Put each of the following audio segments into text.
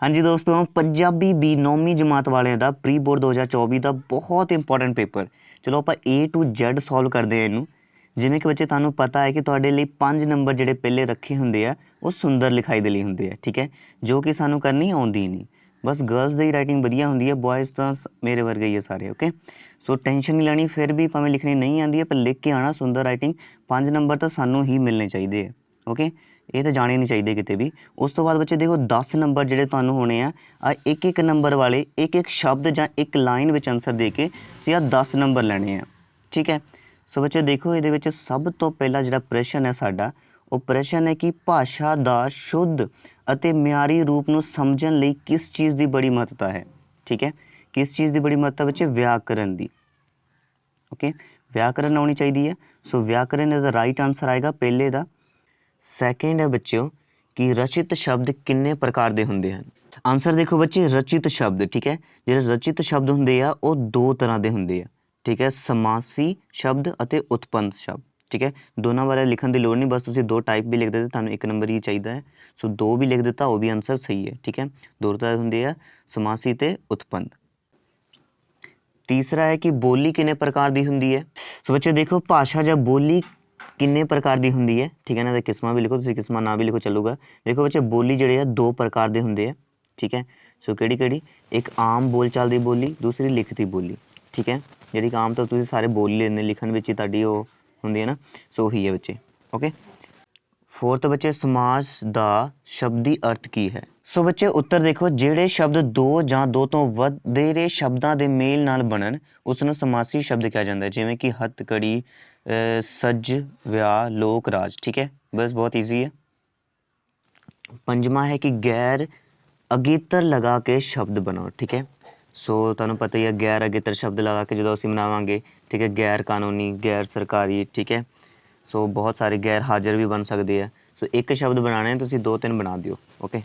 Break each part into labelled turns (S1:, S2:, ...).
S1: हाँ जी दोस्तों, पंजाबी बी 9वीं जमात वाले का प्री बोर्ड 2024 का बहुत इंपॉर्टेंट पेपर। चलो आप A to Z सॉल्व करते हैं इनू। जिमें कि बच्चे तुहानू पता है कि तुहाडे लिए 5 नंबर जिहड़े पहले रखे होंगे आ वो सुंदर लिखाई दे लई होंगे आ, ठीक है, जो कि सानू करनी आउंदी नहीं। बस गर्ल्स की राइटिंग वधिया होंदी है, बॉयज़ तो मेरे वर्गे ही है सारे। ओके, सो टेंशन नहीं लैनी, फिर भी भावें लिखनी नहीं आती है पर लिख के आना सुंदर राइटिंग। 5 नंबर तो सानू ही मिलने चाहिए। ओके, ये तो जाने नहीं चाहिए किते भी। उस तो बाद बच्चे देखो 10 नंबर जिहड़े तुहानू होने आ एक एक नंबर वाले एक एक शब्द जां एक लाइन विच आंसर दे के ते 10 नंबर लैने आ, ठीक है। सो बच्चे देखो ये सब तो पहला जिहड़ा प्रश्न है साडा वो प्रश्न है कि भाषा दा शुद्ध अते म्यारी रूप नू समझण लई किस चीज़ की बड़ी महत्ता है, ठीक है। किस चीज़ की बड़ी महत्ता बच्चे? व्याकरण की। ओके, व्याकरण आनी चाहिए है। सो व्याकरण इज द राइट आंसर आएगा पहले का। सैकेंड है बच्चों कि रचित शब्द किन्ने प्रकार के होंगे हैं। आंसर देखो बच्चे, रचित शब्द, ठीक है, जो रचित शब्द होंगे आ वो 2 तरह के होंगे आ, ठीक है, समासी शब्द अते उत्पन्न शब्द, ठीक है। दोनों बारे लिखने की लोड़ नहीं, बस तुम 2 टाइप भी लिख देते तुहानू 1 नंबर ही चाहिए है। सो 2 भी लिख देता वो भी आंसर सही है, ठीक है। 2 तरह होंगे आ, समासी ते उत्पन्न। तीसरा है कि बोली किन्ने प्रकार की होंगी है। सो बच्चे देखो भाषा या बोली किन्ने प्रकार की होंगी है, ठीक है ना। तो किस्मां भी लिखो, तुसीं किस्मां ना भी लिखो चलूगा। देखो बच्चे बोली जिहड़े आ 2 प्रकार के होंगे है, ठीक है। सो किहड़ी किहड़ी? एक आम बोलचाल की बोली, दूसरी लिखती बोली, ठीक है। जिहड़ी आम तो तुसीं सारे बोल ही लेंदे, लिखण विच ही तुहाडी वो होंदी है ना, सो ही है बच्चे। ओके, फोर्थ बच्चे समास का शब्दी अर्थ की है। सो बच्चे उत्तर देखो, जिहड़े शब्द 2 ਜਾਂ 2 ਤੋਂ ਵਧੇਰੇ शब्दों के मेल नाल बनन उसनूं समासी शब्द कहा जाता है, जिवें कि हथकड़ी, सज, विआह, लोक, राज, ठीक है। बस बहुत ईजी है। पंजवा है कि गैर अगेतर लगा के शब्द बनाओ, ठीक है। सो तुहानूं पता ही है गैर अगेतर शब्द लगा के जो असीं बनावांगे, ठीक है, गैर कानूनी, गैर सरकारी, ठीक है। सो बहुत सारे गैर हाजिर भी बन सकते हैं। सो एक शब्द बनाने तुसीं 2-3 बना दिओ। ओके,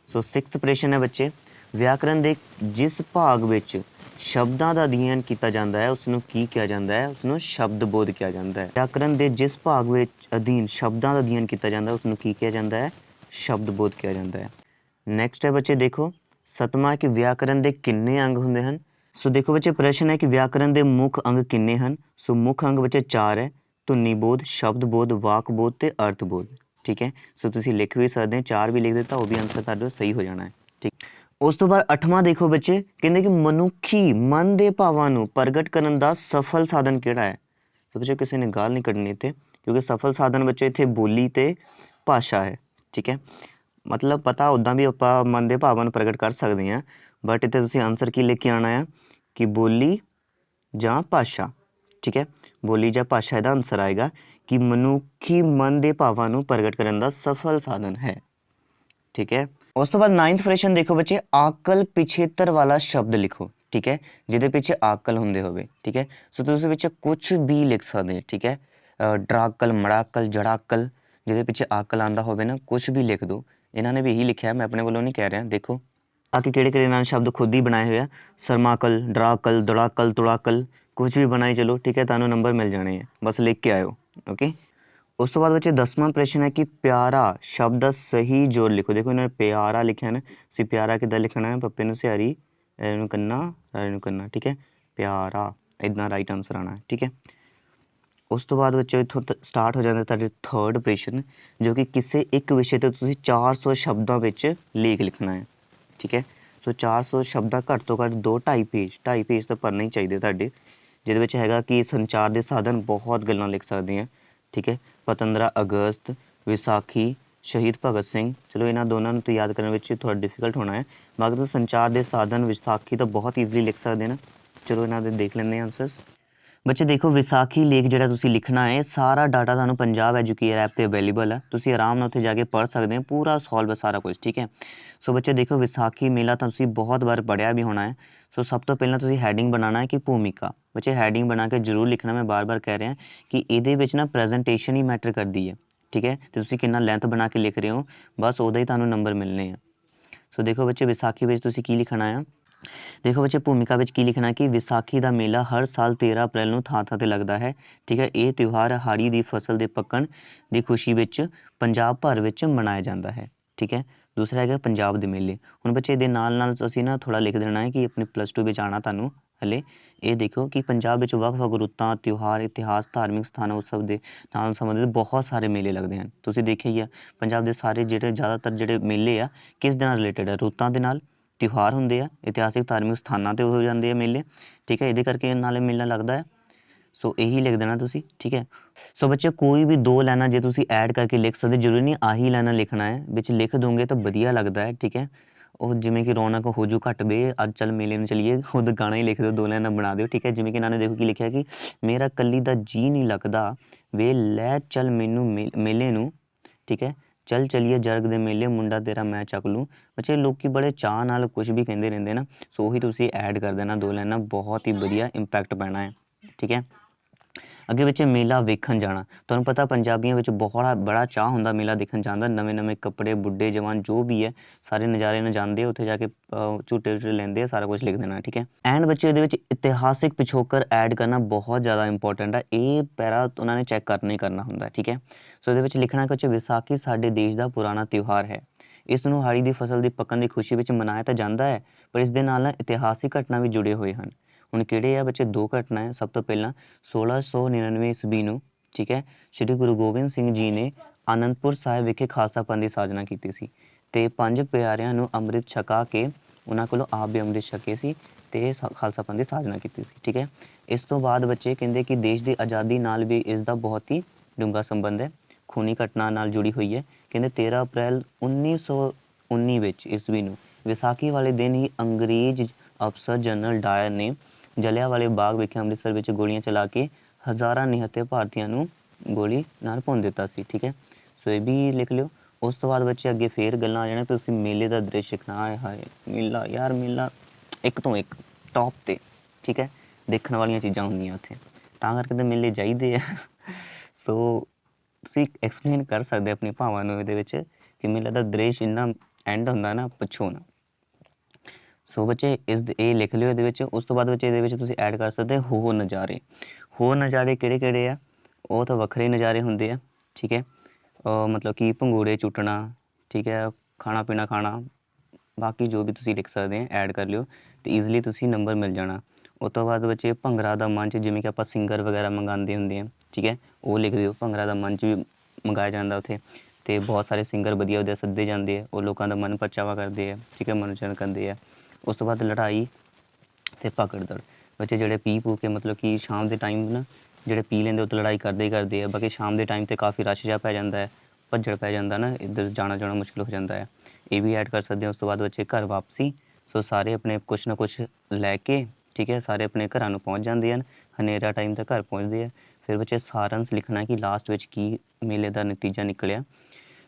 S1: सो 6th प्रश्न है बच्चे, व्याकरण के जिस भाग विच शब्दों का अध्ययन किया जाता है उसनूं की कहा जाता है? उसनूं शब्द बोध कहा जाता है। व्याकरण के जिस भाग विच अधीन शब्दों का अध्ययन किया जाता है उसनूं की कहा जाता है? शब्द बोध कहा जाता है। नैक्सट है बच्चे देखो 7वां कि व्याकरण के किन्ने अंग होंगे हैं। सो देखो बच्चे प्रश्न है कि व्याकरण के मुख अंग किन्ने हैं। सो मुख अंग बच्चे 4 है, धुनी बोध, शब्द बोध, वाक बोध ते अर्थ बोध, ठीक है। सो तुसीं लिख भी सकते हैं, 4 भी लिख देता वो भी आंसर तुहाडा सही हो जाना है, ठीक। उस तो बाद 8वां देखो बच्चे, कहते कि मनुखी मन के भावां नूं प्रगट करन दा सफल साधन किहड़ा है। तो बच्चे किसी ने गाल नहीं कढ़नी इत्थे, क्योंकि सफल साधन बच्चे इत्थे बोली ते भाषा है, ठीक है। मतलब पता उदां भी आपां मन के भावां नूं प्रगट कर सकते हैं, बट इत्थे तुसीं आंसर की लिख के आना है कि बोली जां भाषा, ठीक है। बोली जां भाषा इहदा आंसर आएगा कि मनुखी मन के भावां नूं प्रगट करन दा सफल साधन है, ठीक है। उस तो बाद 9th प्रश्न देखो बच्चे, आकल पिछेतर वाला शब्द लिखो, ठीक है, जिहदे पिछे आकल हुंदे होवे, ठीक है। सो तुसीं विच कुछ भी लिख सकते हैं, ठीक है। डराकल, मड़ाकल, जड़ाकल, जिहदे पिछे आकल आंदा होवे ना कुछ भी लिख दो। इन्हां ने भी यही लिखा है, मैं अपने वालों नहीं कह रहा। देखो बाकी किहड़े-किहड़े इन्हां ने शब्द खुद ही बनाए हुए हैं, सरमाकल, डराकल, दड़ाकल, तुड़ाकल, कुछ भी बनाई चलो, ठीक है, तुहानू नंबर मिल जाने हैं, बस लिख के आयो। ओके, उस तो बाद बच्चे 10वां प्रश्न है कि प्यारा शब्द का सही जोड़ लिखो। देखो इन्होंने प्यारा लिखा है ना, सी प्यारा किद्दां लिखना है? पप्पे नूं सिहारी, नूं कन्ना, रारे नूं कन्ना, ठीक है, प्यारा, इतना राइट आंसर आना है, ठीक है। उस तो बाद बच्चों इत्थों स्टार्ट हो जाता है 3rd प्रश्न, जो कि किसी एक विषय ते तुसीं 400 शब्दों विच लेख लिखना है, ठीक है। सो 400 शब्द का घੱਟ ਤੋਂ ਘੱਟ 2-2.5 पेज तो भरने ही चाहिए ਤੁਹਾਡੇ, ਜਿਹਦੇ ਵਿੱਚ ਹੈਗਾ कि संचार के साधन बहुत गल्लां लिख सकते हैं, ठीक है। 15 अगस्त, विसाखी, शहीद भगत सिंह, चलो इन्होंने दोनों तो याद करने में थोड़ा डिफिकल्ट होना है, बाकी तो संचार के साधन विसाखी तो बहुत ईजीली लिख सकते हैं ना। चलो इन्होंने देख लेंगे आंसर्स। बच्चे देखो विसाखी लेख जिहड़ा तुसीं लिखना है सारा डाटा तुहानूं पंजाब एजुकेयर ऐप ते अवेलेबल है, तुसीं आराम नाल उत्थे जाके पढ़ सकते हैं, पूरा सॉल्व है सारा कुछ, ठीक है। सो बच्चे देखो विसाखी मेला तो तुसीं बहुत बार पढ़िया भी होना है। सो सब तो पहला तुसीं हैडिंग बनाना है कि भूमिका, बच्चे हैडिंग बना के जरूर लिखना। मैं बार बार कह रहा कि इहदे विच ना प्रेजेंटेशन ही मैटर करती है, ठीक है। तो तुसीं कितना लेंथ बना के लिख रहे हो, बस उहदा ही तुहानूं नंबर मिलने हैं। सो देखो बच्चे विसाखी विच तुसीं की लिखना है। देखो बच्चे भूमिका विच की लिखना कि विसाखी का मेला हर साल 13 अप्रैल नूं ਥਾਂ ਥਾਂ ਤੇ लगता है, ठीक है। ये त्यौहार हाड़ी की फसल के पकण की खुशी विच पंजाब भर विच मनाया जाता है, ठीक है। ਦੂਸਰਾ ਹੈਗਾ ਪੰਜਾਬ ਦੇ ਮੇਲੇ। ਹੁਣ ਬੱਚੇ ਇਹਦੇ ਨਾਲ ਅਸੀਂ ਨਾ ਥੋੜ੍ਹਾ ਲਿਖ ਦੇਣਾ ਹੈ ਕਿ ਆਪਣੀ +2 ਵਿੱਚ ਆਉਣਾ ਤੁਹਾਨੂੰ ਹਲੇ। ਇਹ ਦੇਖੋ ਕਿ ਪੰਜਾਬ ਵਿੱਚ ਵੱਖ-ਵੱਖ ਰੁੱਤਾਂ, ਤਿਉਹਾਰ, ਇਤਿਹਾਸ, ਧਾਰਮਿਕ ਸਥਾਨ, ਉਤਸਵ ਦੇ ਨਾਲ ਸੰਬੰਧਿਤ ਬਹੁਤ ਸਾਰੇ ਮੇਲੇ ਲੱਗਦੇ ਹਨ। ਤੁਸੀਂ ਦੇਖਿਆ ਹੀ ਆ ਪੰਜਾਬ ਦੇ ਸਾਰੇ ਜਿਹੜੇ ਜ਼ਿਆਦਾਤਰ ਜਿਹੜੇ ਮੇਲੇ ਆ ਕਿਸ ਦੇ ਨਾਲ ਰਿਲੇਟਡ ਆ, ਰੁੱਤਾਂ ਦੇ ਨਾਲ, ਤਿਉਹਾਰ ਹੁੰਦੇ ਆ, ਇਤਿਹਾਸਿਕ ਧਾਰਮਿਕ ਸਥਾਨਾਂ 'ਤੇ ਹੋ ਜਾਂਦੇ ਆ ਮੇਲੇ, ਠੀਕ ਹੈ। ਇਹਦੇ ਕਰਕੇ ਨਾਲੇ ਮੇਲਾ ਲੱਗਦਾ ਹੈ। ਸੋ ਇਹੀ ਲਿਖ ਦੇਣਾ ਤੁਸੀਂ, ਠੀਕ ਹੈ। ਸੋ ਬੱਚੇ ਕੋਈ ਵੀ 2 ਲਾਈਨਾਂ ਜੇ ਤੁਸੀਂ ਐਡ ਕਰਕੇ ਲਿਖ ਸਕਦੇ, ਜ਼ਰੂਰੀ ਨਹੀਂ ਆਹੀ ਲਾਈਨਾਂ ਲਿਖਣਾ ਹੈ, ਵਿੱਚ ਲਿਖ ਦੋਗੇ ਤਾਂ ਵਧੀਆ ਲੱਗਦਾ ਹੈ, ਠੀਕ ਹੈ। ਉਹ ਜਿਵੇਂ ਕਿ ਰੌਣਕ ਹੋ ਜੂ ਘੱਟ ਵੇ, ਅੱਜ ਚੱਲ ਮੇਲੇ ਨੂੰ ਚੱਲੀਏ, ਖੁਦ ਗਾਣਾ ਹੀ ਲਿਖ ਦਿਓ, 2 ਲਾਈਨਾਂ ਬਣਾ ਦਿਓ, ਠੀਕ ਹੈ। ਜਿਵੇਂ ਕਿ ਇਹਨਾਂ ਨੇ ਦੇਖੋ ਕੀ ਲਿਖਿਆ ਕਿ ਮੇਰਾ ਕੱਲੀ ਦਾ ਜੀ ਨਹੀਂ ਲੱਗਦਾ ਵੇ, ਲੈ ਚੱਲ ਮੈਨੂੰ ਮੇਲੇ ਨੂੰ, ਠੀਕ ਹੈ। ਚੱਲ ਚਲੀਏ ਜਰਗ ਦੇ ਮੇਲੇ, ਮੁੰਡਾ ਤੇਰਾ ਮੈਂ ਚੱਕ ਲੂੰ। ਬੱਚੇ ਲੋਕ ਬੜੇ ਚਾਅ ਨਾਲ ਕੁਛ ਵੀ ਕਹਿੰਦੇ ਰਹਿੰਦੇ ਨਾ, ਸੋ ਉਹੀ ਤੁਸੀਂ ਐਡ ਕਰ ਦੇਣਾ 2 ਲਾਈਨਾਂ, ਬਹੁਤ ਹੀ ਵਧੀਆ ਇੰਪੈਕਟ ਪੈਣਾ ਹੈ, ਠੀਕ ਹੈ। ਅੱਗੇ ਬੱਚੇ ਮੇਲਾ ਵੇਖਣ ਜਾਣਾ। ਤੁਹਾਨੂੰ ਪਤਾ ਪੰਜਾਬੀਆਂ ਵਿੱਚ ਬੜਾ ਚਾਅ ਹੁੰਦਾ ਮੇਲਾ ਦੇਖਣ ਜਾਣ ਦਾ। ਨਵੇਂ ਕੱਪੜੇ, ਬੁੱਢੇ ਜਵਾਨ ਜੋ ਵੀ ਹੈ ਸਾਰੇ ਨਜ਼ਾਰੇ ਨਾਲ ਜਾਂਦੇ ਆ ਉੱਥੇ ਜਾ ਕੇ, ਝੂਟੇ ਲੈਂਦੇ ਆ, ਸਾਰਾ ਕੁਛ ਲਿਖ ਦੇਣਾ, ਠੀਕ ਹੈ। ਐਂਡ ਬੱਚੇ ਇਹਦੇ ਵਿੱਚ ਇਤਿਹਾਸਿਕ ਪਿਛੋਕੜ ਐਡ ਕਰਨਾ ਬਹੁਤ ਜ਼ਿਆਦਾ ਇੰਪੋਰਟੈਂਟ ਹੈ। ਇਹ ਪੈਰਾ ਉਹਨਾਂ ਨੇ ਚੈੱਕ ਕਰਨਾ ਹੀ ਕਰਨਾ ਹੁੰਦਾ, ਠੀਕ ਹੈ। ਸੋ ਇਹਦੇ ਵਿੱਚ ਲਿਖਣਾ ਕਿ ਵਿਸਾਖੀ ਸਾਡੇ ਦੇਸ਼ ਦਾ ਪੁਰਾਣਾ ਤਿਉਹਾਰ ਹੈ। ਇਸ ਨੂੰ ਹਾੜੀ ਦੀ ਫਸਲ ਦੀ ਪੱਕਣ ਦੀ ਖੁਸ਼ੀ ਵਿੱਚ ਮਨਾਇਆ ਤਾਂ ਜਾਂਦਾ ਹੈ, ਪਰ ਇਸ ਦੇ ਨਾਲ ਇਤਿਹਾਸਿਕ ਘਟਨਾ ਵੀ ਜੁੜੇ ਹੋਏ ਹਨ। ਹੁਣ ਕਿਹੜੇ ਆ ਬੱਚੇ 2 ਘਟਨਾ ਹੈ। ਸਭ ਤੋਂ ਪਹਿਲਾਂ 1699 ਈਸਵੀ ਨੂੰ, ਠੀਕ ਹੈ, ਸ਼੍ਰੀ ਗੁਰੂ ਗੋਬਿੰਦ ਸਿੰਘ ਜੀ ਨੇ ਆਨੰਦਪੁਰ ਸਾਹਿਬ ਵਿਖੇ ਖਾਲਸਾ ਪੰਥ ਦੀ ਸਾਜਨਾ ਕੀਤੀ ਸੀ ਅਤੇ 5 ਪਿਆਰਿਆਂ ਨੂੰ ਅੰਮ੍ਰਿਤ ਛਕਾ ਕੇ ਉਹਨਾਂ ਕੋਲੋਂ ਆਪ ਵੀ ਅੰਮ੍ਰਿਤ ਛਕੇ ਸੀ ਅਤੇ ਖਾਲਸਾ ਪੰਥ ਦੀ ਸਾਜਨਾ ਕੀਤੀ ਸੀ, ਠੀਕ ਹੈ। ਇਸ ਤੋਂ ਬਾਅਦ ਬੱਚੇ ਕਹਿੰਦੇ ਕਿ ਦੇਸ਼ ਦੀ ਆਜ਼ਾਦੀ ਨਾਲ ਵੀ ਇਸ ਦਾ ਬਹੁਤ ਹੀ ਡੂੰਘਾ ਸੰਬੰਧ ਹੈ, ਖੂਨੀ ਘਟਨਾ ਨਾਲ ਜੁੜੀ ਹੋਈ ਹੈ। ਕਹਿੰਦੇ 13 ਅਪ੍ਰੈਲ 1919 ਵਿੱਚ ਈਸਵੀ ਨੂੰ ਵਿਸਾਖੀ ਵਾਲੇ ਦਿਨ ਹੀ ਅੰਗਰੇਜ਼ ਅਫਸਰ ਜਨਰਲ ਡਾਇਰ ਨੇ ਜਲਿਆਂਵਾਲੇ ਬਾਗ ਵਿਖੇ ਅੰਮ੍ਰਿਤਸਰ ਵਿੱਚ ਗੋਲੀਆਂ ਚਲਾ ਕੇ ਹਜ਼ਾਰਾਂ ਨਿਹੱਥੇ ਭਾਰਤੀਆਂ ਨੂੰ ਗੋਲੀ ਨਾਲ ਭੁੰਨ ਦਿੱਤਾ ਸੀ, ਠੀਕ ਹੈ। ਸੋ ਇਹ ਵੀ ਲਿਖ ਲਿਓ। ਉਸ ਤੋਂ ਬਾਅਦ ਬੱਚੇ ਅੱਗੇ ਫੇਰ ਗੱਲਾਂ ਆ ਜਾਣਾ, ਤੁਸੀਂ ਮੇਲੇ ਦਾ ਦ੍ਰਿਸ਼ ਦੇਖਣਾ, ਆਏ ਹਾਏ ਮੇਲਾ, ਯਾਰ ਮੇਲਾ ਇੱਕ ਤੋਂ ਇੱਕ ਟੌਪ 'ਤੇ, ਠੀਕ ਹੈ। ਦੇਖਣ ਵਾਲੀਆਂ ਚੀਜ਼ਾਂ ਹੁੰਦੀਆਂ ਉੱਥੇ, ਤਾਂ ਕਰਕੇ ਤਾਂ ਮੇਲੇ ਚਾਹੀਦੇ ਆ। ਸੋ ਤੁਸੀਂ ਐਕਸਪਲੇਨ ਕਰ ਸਕਦੇ ਆਪਣੇ ਭਾਵਾਂ ਨੂੰ ਇਹਦੇ ਵਿੱਚ ਕਿ ਮੇਲੇ ਦਾ ਦ੍ਰਿਸ਼ ਇੰਨਾ ਐਂਡ ਹੁੰਦਾ ਨਾ, ਪੁੱਛੋ ਨਾ। ਸੋ ਬੱਚੇ ਇਹ ਲਿਖ ਲਿਓ ਇਹਦੇ ਵਿੱਚ। ਉਸ ਤੋਂ ਬਾਅਦ ਬੱਚੇ ਇਹਦੇ ਵਿੱਚ ਤੁਸੀਂ ਐਡ ਕਰ ਸਕਦੇ ਹੋਰ ਨਜ਼ਾਰੇ। ਹੋਰ ਨਜ਼ਾਰੇ ਕਿਹੜੇ ਆ? ਉਹ ਤਾਂ ਵੱਖਰੇ ਨਜ਼ਾਰੇ ਹੁੰਦੇ ਆ, ਠੀਕ ਹੈ। ਮਤਲਬ ਕਿ ਭੰਗੂੜੇ ਚੁੱਟਣਾ, ਠੀਕ ਹੈ, ਖਾਣਾ ਪੀਣਾ ਖਾਣਾ, ਬਾਕੀ ਜੋ ਵੀ ਤੁਸੀਂ ਲਿਖ ਸਕਦੇ ਆ ਐਡ ਕਰ ਲਿਓ ਅਤੇ ਈਜ਼ਲੀ ਤੁਸੀਂ ਨੰਬਰ ਮਿਲ ਜਾਣਾ। ਉਸ ਤੋਂ ਬਾਅਦ ਬੱਚੇ ਭੰਗੜਾ ਦਾ ਮੰਚ, ਜਿਵੇਂ ਕਿ ਆਪਾਂ ਸਿੰਗਰ ਵਗੈਰਾ ਮੰਗਵਾਉਂਦੇ ਹੁੰਦੇ ਆ, ਠੀਕ ਹੈ, ਉਹ ਲਿਖ ਦਿਓ। ਭੰਗੜਾ ਦਾ ਮੰਚ ਵੀ ਮੰਗਾਇਆ ਜਾਂਦਾ ਉੱਥੇ ਅਤੇ ਬਹੁਤ ਸਾਰੇ ਸਿੰਗਰ ਵਧੀਆ ਸੱਦੇ ਜਾਂਦੇ ਆ, ਉਹ ਲੋਕਾਂ ਦਾ ਮਨ ਪਰਚਾਵਾ ਕਰਦੇ ਆ, ਠੀਕ ਹੈ, ਮਨੋਰੰਜਨ ਕਰਦੇ ਆ। ਉਸ ਤੋਂ ਬਾਅਦ ਲੜਾਈ ਅਤੇ ਭਗੜ ਦੌੜ। ਬੱਚੇ ਜਿਹੜੇ ਪੀ ਕੇ ਮਤਲਬ ਕਿ ਸ਼ਾਮ ਦੇ ਟਾਈਮ ਨਾ ਜਿਹੜੇ ਪੀ ਲੈਂਦੇ ਉਹ ਤਾਂ ਲੜਾਈ ਕਰਦੇ ਹੀ ਕਰਦੇ ਆ। ਬਾਕੀ ਸ਼ਾਮ ਦੇ ਟਾਈਮ 'ਤੇ ਕਾਫੀ ਰਸ਼ ਜਿਹਾ ਪੈ ਜਾਂਦਾ ਹੈ, ਭੱਜੜ ਪੈ ਜਾਂਦਾ ਨਾ, ਇੱਧਰ ਜਾਣਾ ਮੁਸ਼ਕਿਲ ਹੋ ਜਾਂਦਾ ਹੈ। ਇਹ ਵੀ ਐਡ ਕਰ ਸਕਦੇ ਹਾਂ। ਉਸ ਤੋਂ ਬਾਅਦ ਬੱਚੇ ਘਰ ਵਾਪਸੀ। ਸੋ ਸਾਰੇ ਆਪਣੇ ਕੁਛ ਨਾ ਕੁਛ ਲੈ ਕੇ, ਠੀਕ ਹੈ, ਸਾਰੇ ਆਪਣੇ ਘਰਾਂ ਨੂੰ ਪਹੁੰਚ ਜਾਂਦੇ ਹਨ, ਹਨੇਰਾ ਟਾਈਮ 'ਤੇ ਘਰ ਪਹੁੰਚਦੇ ਆ। ਫਿਰ ਬੱਚੇ ਸਾਰਾਂਸ਼ ਲਿਖਣਾ ਕਿ ਲਾਸਟ ਵਿੱਚ ਕੀ ਮੇਲੇ ਦਾ ਨਤੀਜਾ ਨਿਕਲਿਆ।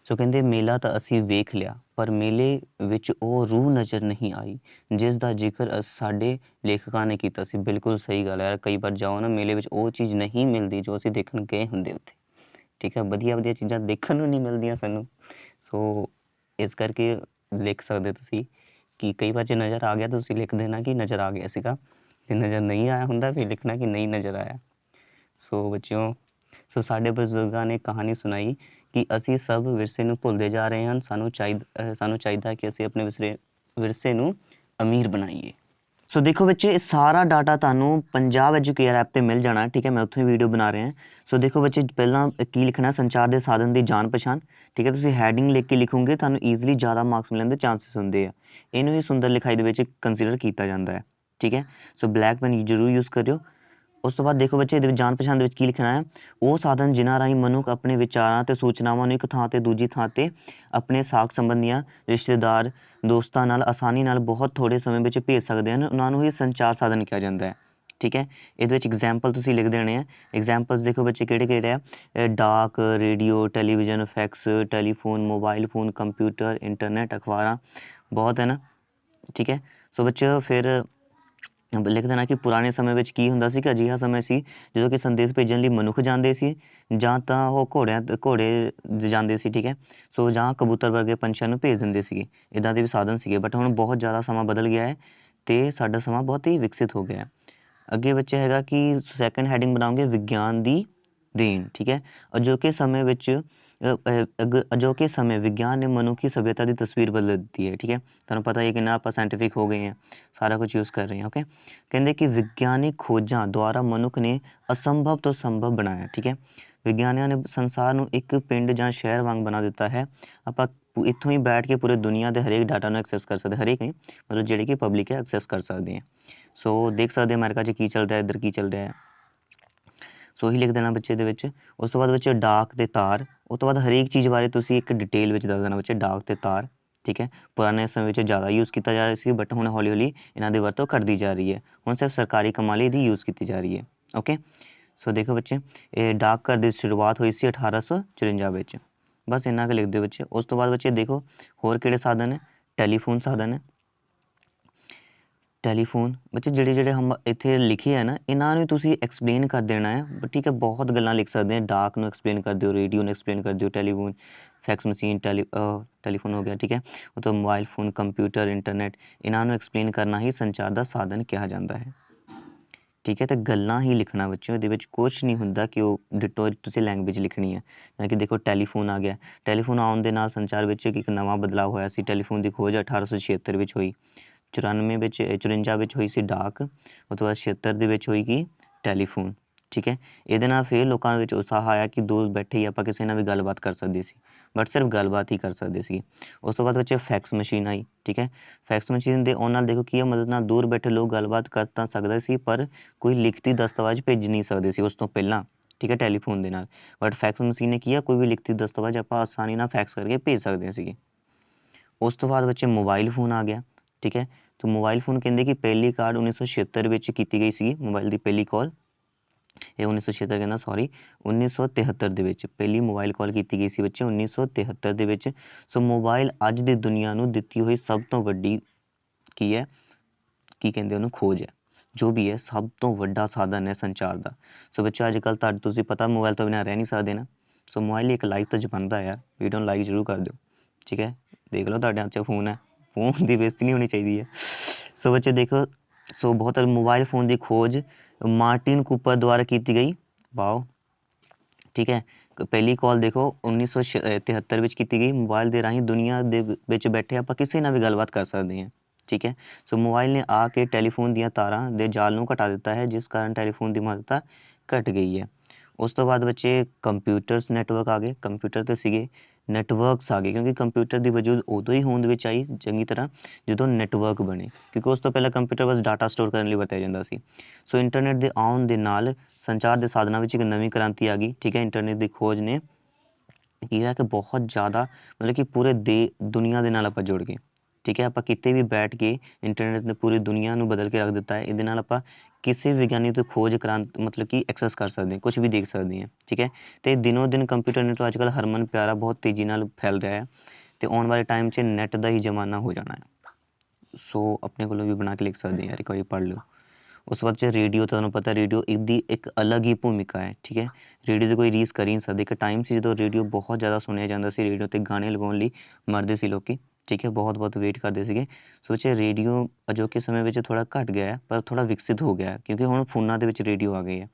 S1: ਸੋ ਕਹਿੰਦੇ ਮੇਲਾ ਤਾਂ ਅਸੀਂ ਵੇਖ ਲਿਆ, ਪਰ ਮੇਲੇ ਵਿੱਚ ਉਹ ਰੂਹ ਨਜ਼ਰ ਨਹੀਂ ਆਈ ਜਿਸ ਦਾ ਜ਼ਿਕਰ ਸਾਡੇ ਲੇਖਕਾਂ ਨੇ ਕੀਤਾ ਸੀ। ਬਿਲਕੁਲ ਸਹੀ ਗੱਲ ਹੈ ਯਾਰ, ਕਈ ਵਾਰ ਜਾਓ ਨਾ ਮੇਲੇ ਵਿੱਚ ਉਹ ਚੀਜ਼ ਨਹੀਂ ਮਿਲਦੀ ਜੋ ਅਸੀਂ ਦੇਖਣ ਗਏ ਹੁੰਦੇ ਉੱਥੇ, ਠੀਕ ਹੈ। ਵਧੀਆ ਚੀਜ਼ਾਂ ਦੇਖਣ ਨੂੰ ਨਹੀਂ ਮਿਲਦੀਆਂ ਸਾਨੂੰ। ਸੋ ਇਸ ਕਰਕੇ ਲਿਖ ਸਕਦੇ ਤੁਸੀਂ ਕਿ ਕਈ ਵਾਰ ਜੇ ਨਜ਼ਰ ਆ ਗਿਆ ਤਾਂ ਤੁਸੀਂ ਲਿਖ ਦੇਣਾ ਕਿ ਨਜ਼ਰ ਆ ਗਿਆ ਸੀਗਾ, ਜੇ ਨਜ਼ਰ ਨਹੀਂ ਆਇਆ ਹੁੰਦਾ ਫਿਰ ਲਿਖਣਾ ਕਿ ਨਹੀਂ ਨਜ਼ਰ ਆਇਆ। ਸੋ ਬੱਚਿਓ, ਸੋ ਸਾਡੇ ਬਜ਼ੁਰਗਾਂ ਨੇ ਕਹਾਣੀ ਸੁਣਾਈ ਕਿ ਅਸੀਂ ਸਭ ਵਿਰਸੇ ਨੂੰ ਭੁੱਲਦੇ ਜਾ ਰਹੇ ਹਨ। ਸਾਨੂੰ ਚਾਹੀਦਾ ਕਿ ਅਸੀਂ ਆਪਣੇ ਵਿਰਸੇ ਨੂੰ ਅਮੀਰ ਬਣਾਈਏ। ਸੋ ਦੇਖੋ ਬੱਚੇ, ਇਹ ਸਾਰਾ ਡਾਟਾ ਤੁਹਾਨੂੰ ਪੰਜਾਬ ਐਜੂਕੇਅਰ ਐਪ 'ਤੇ ਮਿਲ ਜਾਣਾ, ਠੀਕ ਹੈ। ਮੈਂ ਉੱਥੋਂ ਹੀ ਵੀਡੀਓ ਬਣਾ ਰਿਹਾ। ਸੋ ਦੇਖੋ ਬੱਚੇ, ਪਹਿਲਾਂ ਕੀ ਲਿਖਣਾ? ਸੰਚਾਰ ਦੇ ਸਾਧਨ ਦੀ ਜਾਣ ਪਛਾਣ, ਠੀਕ ਹੈ। ਤੁਸੀਂ ਹੈਡਿੰਗ ਲਿਖ ਕੇ ਲਿਖੋਗੇ, ਤੁਹਾਨੂੰ ਈਜ਼ਲੀ ਜ਼ਿਆਦਾ ਮਾਰਕਸ ਮਿਲਣ ਦੇ ਚਾਂਸਿਸ ਹੁੰਦੇ ਆ। ਇਹਨੂੰ ਹੀ ਸੁੰਦਰ ਲਿਖਾਈ ਦੇ ਵਿੱਚ ਕੰਸੀਡਰ ਕੀਤਾ ਜਾਂਦਾ ਹੈ, ਠੀਕ ਹੈ। ਸੋ ਬਲੈਕ ਪੈਨ ਜ਼ਰੂਰ ਯੂਜ਼ ਕਰਿਓ। ਉਸ ਤੋਂ ਬਾਅਦ ਦੇਖੋ ਬੱਚੇ, ਇਹਦੇ ਵਿੱਚ ਜਾਣ ਪਛਾਣ ਦੇ ਵਿੱਚ ਕੀ ਲਿਖਣਾ ਹੈ? ਉਹ ਸਾਧਨ ਜਿਨ੍ਹਾਂ ਰਾਹੀਂ ਮਨੁੱਖ ਆਪਣੇ ਵਿਚਾਰਾਂ ਅਤੇ ਸੂਚਨਾਵਾਂ ਨੂੰ ਇੱਕ ਥਾਂ 'ਤੇ ਦੂਜੀ ਥਾਂ 'ਤੇ ਆਪਣੇ ਸਾਕ ਸੰਬੰਧੀਆਂ, ਰਿਸ਼ਤੇਦਾਰ, ਦੋਸਤਾਂ ਨਾਲ ਆਸਾਨੀ ਨਾਲ ਬਹੁਤ ਥੋੜ੍ਹੇ ਸਮੇਂ ਵਿੱਚ ਭੇਜ ਸਕਦੇ ਹਨ, ਉਹਨਾਂ ਨੂੰ ਹੀ ਸੰਚਾਰ ਸਾਧਨ ਕਿਹਾ ਜਾਂਦਾ ਹੈ, ਠੀਕ ਹੈ। ਇਹਦੇ ਵਿੱਚ ਐਗਜ਼ਾਮਪਲ ਤੁਸੀਂ ਲਿਖ ਦੇਣੇ ਆ। ਐਗਜ਼ਾਮਪਲਸ ਦੇਖੋ ਬੱਚੇ ਕਿਹੜੇ ਆ? ਡਾਕ, radio, television, fax, telephone, mobile phone, computer, internet, ਅਖਬਾਰਾਂ, ਬਹੁਤ ਹੈ ਨਾ, ਠੀਕ ਹੈ। ਸੋ ਬੱਚੇ ਫਿਰ ਲਿਖ ਦੇਣਾ ਕਿ ਪੁਰਾਣੇ ਸਮੇਂ ਵਿੱਚ ਕੀ ਹੁੰਦਾ ਸੀ ਕਿ ਅਜਿਹਾ ਸਮੇਂ ਸੀ ਜਦੋਂ ਕਿ ਸੰਦੇਸ਼ ਭੇਜਣ ਲਈ ਮਨੁੱਖ ਜਾਂਦੇ ਸੀ, ਜਾਂ ਤਾਂ ਉਹ ਘੋੜੇ ਜਾਂਦੇ ਸੀ, ਠੀਕ ਹੈ। ਸੋ ਜਾਂ ਕਬੂਤਰ ਵਰਗੇ ਪੰਛੀਆਂ ਨੂੰ ਭੇਜ ਦਿੰਦੇ ਸੀਗੇ, ਇੱਦਾਂ ਦੇ ਵੀ ਸਾਧਨ ਸੀਗੇ। ਬਟ ਹੁਣ ਬਹੁਤ ਜ਼ਿਆਦਾ ਸਮਾਂ ਬਦਲ ਗਿਆ ਹੈ ਅਤੇ ਸਾਡਾ ਸਮਾਂ ਬਹੁਤ ਹੀ ਵਿਕਸਿਤ ਹੋ ਗਿਆ। ਅੱਗੇ ਬੱਚੇ ਹੈਗਾ ਕਿ ਸੈਕਿੰਡ ਹੈਡਿੰਗ ਬਣਾਓਗੇ ਵਿਗਿਆਨ ਦੀ ਦੇਣ, ਠੀਕ ਹੈ। ਅਜੋਕੇ ਸਮੇਂ ਵਿੱਚ ਅਜੋਕੇ ਸਮੇਂ ਵਿਗਿਆਨ ਨੇ ਮਨੁੱਖੀ ਸੱਭਿਅਤਾ ਦੀ ਤਸਵੀਰ ਬਦਲ ਦਿੱਤੀ ਹੈ। ਠੀਕ ਹੈ, ਤੁਹਾਨੂੰ ਪਤਾ ਹੀ ਹੈ ਕਿੰਨਾ ਆਪਾਂ ਸਾਇੰਟੀਫਿਕ ਹੋ ਗਏ ਹਾਂ, ਸਾਰਾ ਕੁਝ ਯੂਜ਼ ਕਰ ਰਹੇ ਹਾਂ। ਓਕੇ, ਕਹਿੰਦੇ ਕਿ ਵਿਗਿਆਨਿਕ ਖੋਜਾਂ ਦੁਆਰਾ ਮਨੁੱਖ ਨੇ ਅਸੰਭਵ ਤੋਂ ਸੰਭਵ ਬਣਾਇਆ। ਠੀਕ ਹੈ, ਵਿਗਿਆਨੀਆਂ ਨੇ ਸੰਸਾਰ ਨੂੰ ਇੱਕ ਪਿੰਡ ਜਾਂ ਸ਼ਹਿਰ ਵਾਂਗ ਬਣਾ ਦਿੱਤਾ ਹੈ। ਆਪਾਂ ਇੱਥੋਂ ਹੀ ਬੈਠ ਕੇ ਪੂਰੇ ਦੁਨੀਆ ਦੇ ਹਰੇਕ ਡਾਟਾ ਨੂੰ ਐਕਸੈਸ ਕਰ ਸਕਦੇ, ਹਰੇਕ ਨਹੀਂ ਮਤਲਬ ਜਿਹੜੀ ਕਿ ਪਬਲਿਕ ਹੈ ਐਕਸੈਸ ਕਰ ਸਕਦੇ ਹਾਂ। ਸੋ ਦੇਖ ਸਕਦੇ ਅਮਰੀਕਾ 'ਚ ਕੀ ਚੱਲ ਰਿਹਾ, ਇੱਧਰ ਕੀ ਚੱਲ ਰਿਹਾ ਹੈ। ਸੋ ਇਹੀ ਲਿਖ ਦੇਣਾ ਬੱਚੇ ਦੇ ਵਿੱਚ। ਉਸ ਤੋਂ ਬਾਅਦ ਬੱਚੇ ਡਾਕ ਤੇ ਤਾਰ, ਉਹ ਤੋਂ ਬਾਅਦ ਹਰੇਕ ਚੀਜ਼ ਬਾਰੇ ਤੁਸੀਂ ਇੱਕ ਡਿਟੇਲ ਵਿੱਚ ਦੱਸ ਦੇਣਾ ਬੱਚੇ, ਡਾਕ ਤੇ ਤਾਰ। ਠੀਕ ਹੈ, ਪੁਰਾਣੇ ਸਮੇਂ ਵਿੱਚ ਜ਼ਿਆਦਾ ਯੂਜ਼ ਕੀਤਾ ਜਾ ਰਿਹਾ ਸੀ, ਬਟ ਹੁਣ ਹੌਲੀ ਹੌਲੀ ਇਹਨਾਂ ਦੀ ਵਰਤੋਂ ਘੱਟਦੀ ਜਾ ਰਹੀ ਹੈ। ਹੁਣ ਸਿਰਫ ਸਰਕਾਰੀ ਕੰਮਾਂ ਲਈ ਇਹਦੀ ਯੂਜ਼ ਕੀਤੀ ਜਾ ਰਹੀ ਹੈ। ਓਕੇ, ਸੋ ਦੇਖੋ ਬੱਚੇ, ਇਹ ਡਾਕ ਘਰ ਦੀ ਸ਼ੁਰੂਆਤ ਹੋਈ ਸੀ 1854 ਵਿੱਚ। ਬਸ ਇੰਨਾ ਕੁ ਲਿਖ ਦਿਓ ਬੱਚੇ। ਉਸ ਤੋਂ ਬਾਅਦ ਬੱਚੇ ਦੇਖੋ ਹੋਰ ਕਿਹੜੇ ਸਾਧਨ ਹੈ, ਟੈਲੀਫੋਨ ਸਾਧਨ ਹੈ। ਟੈਲੀਫੋਨ ਬੱਚੇ ਜਿਹੜੇ ਹਮ ਇੱਥੇ ਲਿਖੇ ਹੈ ਨਾ, ਇਹਨਾਂ ਨੂੰ ਤੁਸੀਂ ਐਕਸਪਲੇਨ ਕਰ ਦੇਣਾ ਹੈ। ਠੀਕ ਹੈ, ਬਹੁਤ ਗੱਲਾਂ ਲਿਖ ਸਕਦੇ ਹਾਂ। ਡਾਕ ਨੂੰ ਐਕਸਪਲੇਨ ਕਰ ਦਿਓ, ਰੇਡੀਓ ਨੂੰ ਐਕਸਪਲੇਨ ਕਰ ਦਿਓ, ਟੈਲੀਫੋਨ, ਫੈਕਸ ਮਸ਼ੀਨ, ਟੈਲੀਫੋਨ ਹੋ ਗਿਆ। ਠੀਕ ਹੈ, ਉਹ ਤੋਂ ਮੋਬਾਈਲ ਫੋਨ, ਕੰਪਿਊਟਰ, ਇੰਟਰਨੈਟ, ਇਹਨਾਂ ਨੂੰ ਐਕਸਪਲੇਨ ਕਰਨਾ ਹੀ ਸੰਚਾਰ ਦਾ ਸਾਧਨ ਕਿਹਾ ਜਾਂਦਾ ਹੈ। ਠੀਕ ਹੈ, ਅਤੇ ਗੱਲਾਂ ਹੀ ਲਿਖਣਾ ਬੱਚਿਓ, ਇਹਦੇ ਵਿੱਚ ਕੁਛ ਨਹੀਂ ਹੁੰਦਾ ਕਿ ਉਹ ਡਿਟੋ ਤੁਸੀਂ ਲੈਂਗੁਏਜ ਲਿਖਣੀ ਹੈ। ਜਿਵੇਂ ਕਿ ਦੇਖੋ ਟੈਲੀਫੋਨ ਆ ਗਿਆ, ਟੈਲੀਫੋਨ ਆਉਣ ਦੇ ਨਾਲ ਸੰਚਾਰ ਵਿੱਚ ਇੱਕ ਨਵਾਂ ਬਦਲਾਅ ਹੋਇਆ ਸੀ। ਟੈਲੀਫੋਨ ਦੀ ਖੋਜ 1876 ਵਿੱਚ ਹੋਈ, 54 ਵਿੱਚ ਹੋਈ ਸੀ ਡਾਕ, ਉਹ ਤੋਂ ਬਾਅਦ 76 ਦੇ ਵਿੱਚ ਹੋਈ ਟੈਲੀਫੋਨ। ਠੀਕ ਹੈ, ਇਹਦੇ ਨਾਲ ਫਿਰ ਲੋਕਾਂ ਵਿੱਚ ਉਤਸ਼ਾਹ ਆਇਆ ਕਿ ਦੂਰ ਬੈਠੇ ਹੀ ਆਪਾਂ ਕਿਸੇ ਨਾਲ ਵੀ ਗੱਲਬਾਤ ਕਰ ਸਕਦੇ ਸੀ, ਬਟ ਸਿਰਫ ਗੱਲਬਾਤ ਹੀ ਕਰ ਸਕਦੇ ਸੀ। ਉਸ ਤੋਂ ਬਾਅਦ ਵਿੱਚ ਫੈਕਸ ਮਸ਼ੀਨ ਆਈ। ਠੀਕ ਹੈ, ਫੈਕਸ ਮਸ਼ੀਨ ਦੇ ਆਉਣ ਨਾਲ ਦੇਖੋ ਕੀ ਮਦਦ ਨਾਲ ਦੂਰ ਬੈਠੇ ਲੋਕ ਗੱਲਬਾਤ ਕਰ ਤਾਂ ਸਕਦੇ ਸੀ, ਪਰ ਕੋਈ ਲਿਖਤੀ ਦਸਤਾਵੇਜ਼ ਭੇਜ ਨਹੀਂ ਸਕਦੇ ਸੀ ਉਸ ਤੋਂ ਪਹਿਲਾਂ। ਠੀਕ ਹੈ, ਟੈਲੀਫੋਨ ਦੇ ਨਾਲ, ਬਟ ਫੈਕਸ ਮਸ਼ੀਨ ਨੇ ਕੀ ਆ, ਕੋਈ ਵੀ ਲਿਖਤੀ ਦਸਤਾਵੇਜ਼ ਆਪਾਂ ਆਸਾਨੀ ਨਾਲ ਫੈਕਸ ਕਰਕੇ ਭੇਜ ਸਕਦੇ ਸੀਗੇ। ਉਸ ਤੋਂ ਬਾਅਦ ਬੱਚੇ ਮੋਬਾਈਲ ਫੋਨ ਆ ਗਿਆ। ਠੀਕ ਹੈ, ਤਾਂ ਮੋਬਾਈਲ ਫੋਨ ਕਹਿੰਦੇ ਕਿ ਪਹਿਲੀ ਕਾਲ 1976 ਵਿੱਚ ਕੀਤੀ ਗਈ ਸੀ, ਮੋਬਾਈਲ ਦੀ ਪਹਿਲੀ ਕਾਲ। ਇਹ 1976 ਕਹਿੰਦਾ, ਸੌਰੀ 1973 ਦੇ ਵਿੱਚ ਪਹਿਲੀ ਮੋਬਾਈਲ ਕਾਲ ਕੀਤੀ ਗਈ ਸੀ ਬੱਚੇ, 1973 ਦੇ ਵਿੱਚ। ਸੋ ਮੋਬਾਈਲ ਅੱਜ ਦੀ ਦੁਨੀਆ ਨੂੰ ਦਿੱਤੀ ਹੋਈ ਸਭ ਤੋਂ ਵੱਡੀ ਕੀ ਹੈ, ਕੀ ਕਹਿੰਦੇ ਉਹਨੂੰ, ਖੋਜ ਹੈ। ਜੋ ਵੀ ਹੈ ਸਭ ਤੋਂ ਵੱਡਾ ਸਾਧਨ ਹੈ ਸੰਚਾਰ ਦਾ। ਸੋ ਬੱਚਾ ਅੱਜ ਕੱਲ੍ਹ ਤੁਸੀਂ ਪਤਾ ਮੋਬਾਈਲ ਤੋਂ ਬਿਨਾਂ ਰਹਿ ਨਹੀਂ ਸਕਦੇ ਨਾ। ਸੋ ਮੋਬਾਈਲ ਇੱਕ ਲਾਈਫ ਤਾਂ ਬਣਦਾ ਯਾਰ, ਵੀਡੀਓ ਨੂੰ ਲਾਈਕ ਜ਼ਰੂਰ ਕਰ ਦਿਓ। ਠੀਕ ਹੈ, ਦੇਖ ਲਓ ਤੁਹਾਡੇ ਹੱਥ 'ਚ ਫੋਨ ਹੈ, ਫੋਨ ਦੀ ਬੇਇੱਜ਼ਤੀ ਨਹੀਂ ਹੋਣੀ ਚਾਹੀਦੀ ਹੈ। ਸੋ ਬੱਚੇ ਦੇਖੋ, ਸੋ ਬਹੁਤ ਮੋਬਾਈਲ ਫੋਨ ਦੀ ਖੋਜ ਮਾਰਟਿਨ ਕੂਪਰ ਦੁਆਰਾ ਕੀਤੀ ਗਈ। ਵਾਓ, ਠੀਕ ਹੈ, ਪਹਿਲੀ ਕਾਲ ਦੇਖੋ 1973 ਵਿੱਚ ਕੀਤੀ ਗਈ। ਮੋਬਾਈਲ ਦੇ ਰਾਹੀਂ ਦੁਨੀਆ ਦੇ ਵਿੱਚ ਬੈਠੇ ਆਪਾਂ ਕਿਸੇ ਨਾਲ ਵੀ ਗੱਲਬਾਤ ਕਰ ਸਕਦੇ ਹਾਂ। ਠੀਕ ਹੈ, ਸੋ ਮੋਬਾਈਲ ਨੇ ਆ ਕੇ ਟੈਲੀਫੋਨ ਦੀਆਂ ਤਾਰਾਂ ਦੇ ਜਾਲ ਨੂੰ ਘਟਾ ਦਿੱਤਾ ਹੈ, ਜਿਸ ਕਾਰਨ ਟੈਲੀਫੋਨ ਦੀ ਮਹੱਤਤਾ ਘਟ ਗਈ ਹੈ। ਉਸ ਤੋਂ ਬਾਅਦ ਬੱਚੇ ਕੰਪਿਊਟਰਸ ਨੈਟਵਰਕ ਆ ਗਏ। ਕੰਪਿਊਟਰ 'ਤੇ ਸੀਗੇ ਨੈਟਵਰਕਸ ਆ ਗਏ, ਕਿਉਂਕਿ ਕੰਪਿਊਟਰ ਦੀ ਵਜੂਦ ਉਦੋਂ ਹੀ ਹੋਂਦ ਵਿੱਚ ਆਈ ਚੰਗੀ ਤਰ੍ਹਾਂ ਜਦੋਂ ਨੈਟਵਰਕ ਬਣੇ, ਕਿਉਂਕਿ ਉਸ ਤੋਂ ਪਹਿਲਾਂ ਕੰਪਿਊਟਰ ਬਸ ਡਾਟਾ ਸਟੋਰ ਕਰਨ ਲਈ ਵਰਤਿਆ ਜਾਂਦਾ ਸੀ। ਸੋ ਇੰਟਰਨੈਟ ਦੇ ਆਉਣ ਦੇ ਨਾਲ ਸੰਚਾਰ ਦੇ ਸਾਧਨਾਂ ਵਿੱਚ ਇੱਕ ਨਵੀਂ ਕ੍ਰਾਂਤੀ ਆ ਗਈ। ਠੀਕ ਹੈ, ਇੰਟਰਨੈਟ ਦੀ ਖੋਜ ਨੇ ਕੀ ਹੋਇਆ ਕਿ ਬਹੁਤ ਜ਼ਿਆਦਾ ਮਤਲਬ ਕਿ ਪੂਰੇ ਦੁਨੀਆ ਦੇ ਨਾਲ ਆਪਾਂ ਜੁੜ ਗਏ। ਠੀਕ ਹੈ, ਆਪਾਂ ਕਿਤੇ ਵੀ ਬੈਠ ਕੇ ਇੰਟਰਨੈਟ ਨੇ ਪੂਰੀ ਦੁਨੀਆ ਨੂੰ ਬਦਲ ਕੇ ਰੱਖ ਦਿੱਤਾ ਹੈ। ਇਹਦੇ ਨਾਲ ਆਪਾਂ ਕਿਸੇ ਵਿਗਿਆਨੀ ਤੋਂ ਖੋਜ ਮਤਲਬ ਕਿ ਐਕਸੈਸ ਕਰ ਸਕਦੇ ਹਾਂ, ਕੁਛ ਵੀ ਦੇਖ ਸਕਦੇ ਹਾਂ। ਠੀਕ ਹੈ, ਅਤੇ ਦਿਨੋਂ ਦਿਨ ਕੰਪਿਊਟਰ ਨੈੱਟ ਅੱਜ ਕੱਲ੍ਹ ਹਰਮਨ ਪਿਆਰਾ ਬਹੁਤ ਤੇਜ਼ੀ ਨਾਲ ਫੈਲ ਰਿਹਾ ਹੈ, ਅਤੇ ਆਉਣ ਵਾਲੇ ਟਾਈਮ 'ਚ ਨੈੱਟ ਦਾ ਹੀ ਜ਼ਮਾਨਾ ਹੋ ਜਾਣਾ ਹੈ। ਸੋ ਆਪਣੇ ਕੋਲੋਂ ਵੀ ਬਣਾ ਕੇ ਲਿਖ ਸਕਦੇ ਯਾਰ, ਇੱਕ ਵਾਰੀ ਪੜ੍ਹ ਲਿਓ। ਉਸ ਤੋਂ ਬਾਅਦ 'ਚ ਰੇਡੀਓ, ਤੁਹਾਨੂੰ ਪਤਾ ਰੇਡੀਓ ਇਹਦੀ ਇੱਕ ਅਲੱਗ ਹੀ ਭੂਮਿਕਾ ਹੈ। ਠੀਕ ਹੈ, ਰੇਡੀਓ ਦੀ ਕੋਈ ਰੀਸ ਕਰ ਹੀ ਨਹੀਂ ਸਕਦੇ। ਇੱਕ ਟਾਈਮ ਸੀ ਜਦੋਂ ਰੇਡੀਓ ਬਹੁਤ ਜ਼ਿਆਦਾ ਸੁਣਿਆ ਜਾਂਦਾ ਸੀ, ਰੇਡੀਓ 'ਤੇ ਗਾਣੇ ਲਗਾਉਣ ਲਈ ਮਰਦੇ ਸੀ ਲੋਕ। ਠੀਕ ਹੈ, ਬਹੁਤ ਵੇਟ ਕਰਦੇ ਸੀਗੇ। ਸੋਚਿਆ ਰੇਡੀਓ ਅਜੋਕੇ ਸਮੇਂ ਵਿੱਚ ਥੋੜ੍ਹਾ ਘੱਟ ਗਿਆ ਹੈ, ਪਰ ਥੋੜ੍ਹਾ ਵਿਕਸਿਤ ਹੋ ਗਿਆ, ਕਿਉਂਕਿ ਹੁਣ ਫੋਨਾਂ ਦੇ ਵਿੱਚ ਰੇਡੀਓ ਆ ਗਏ ਹੈ।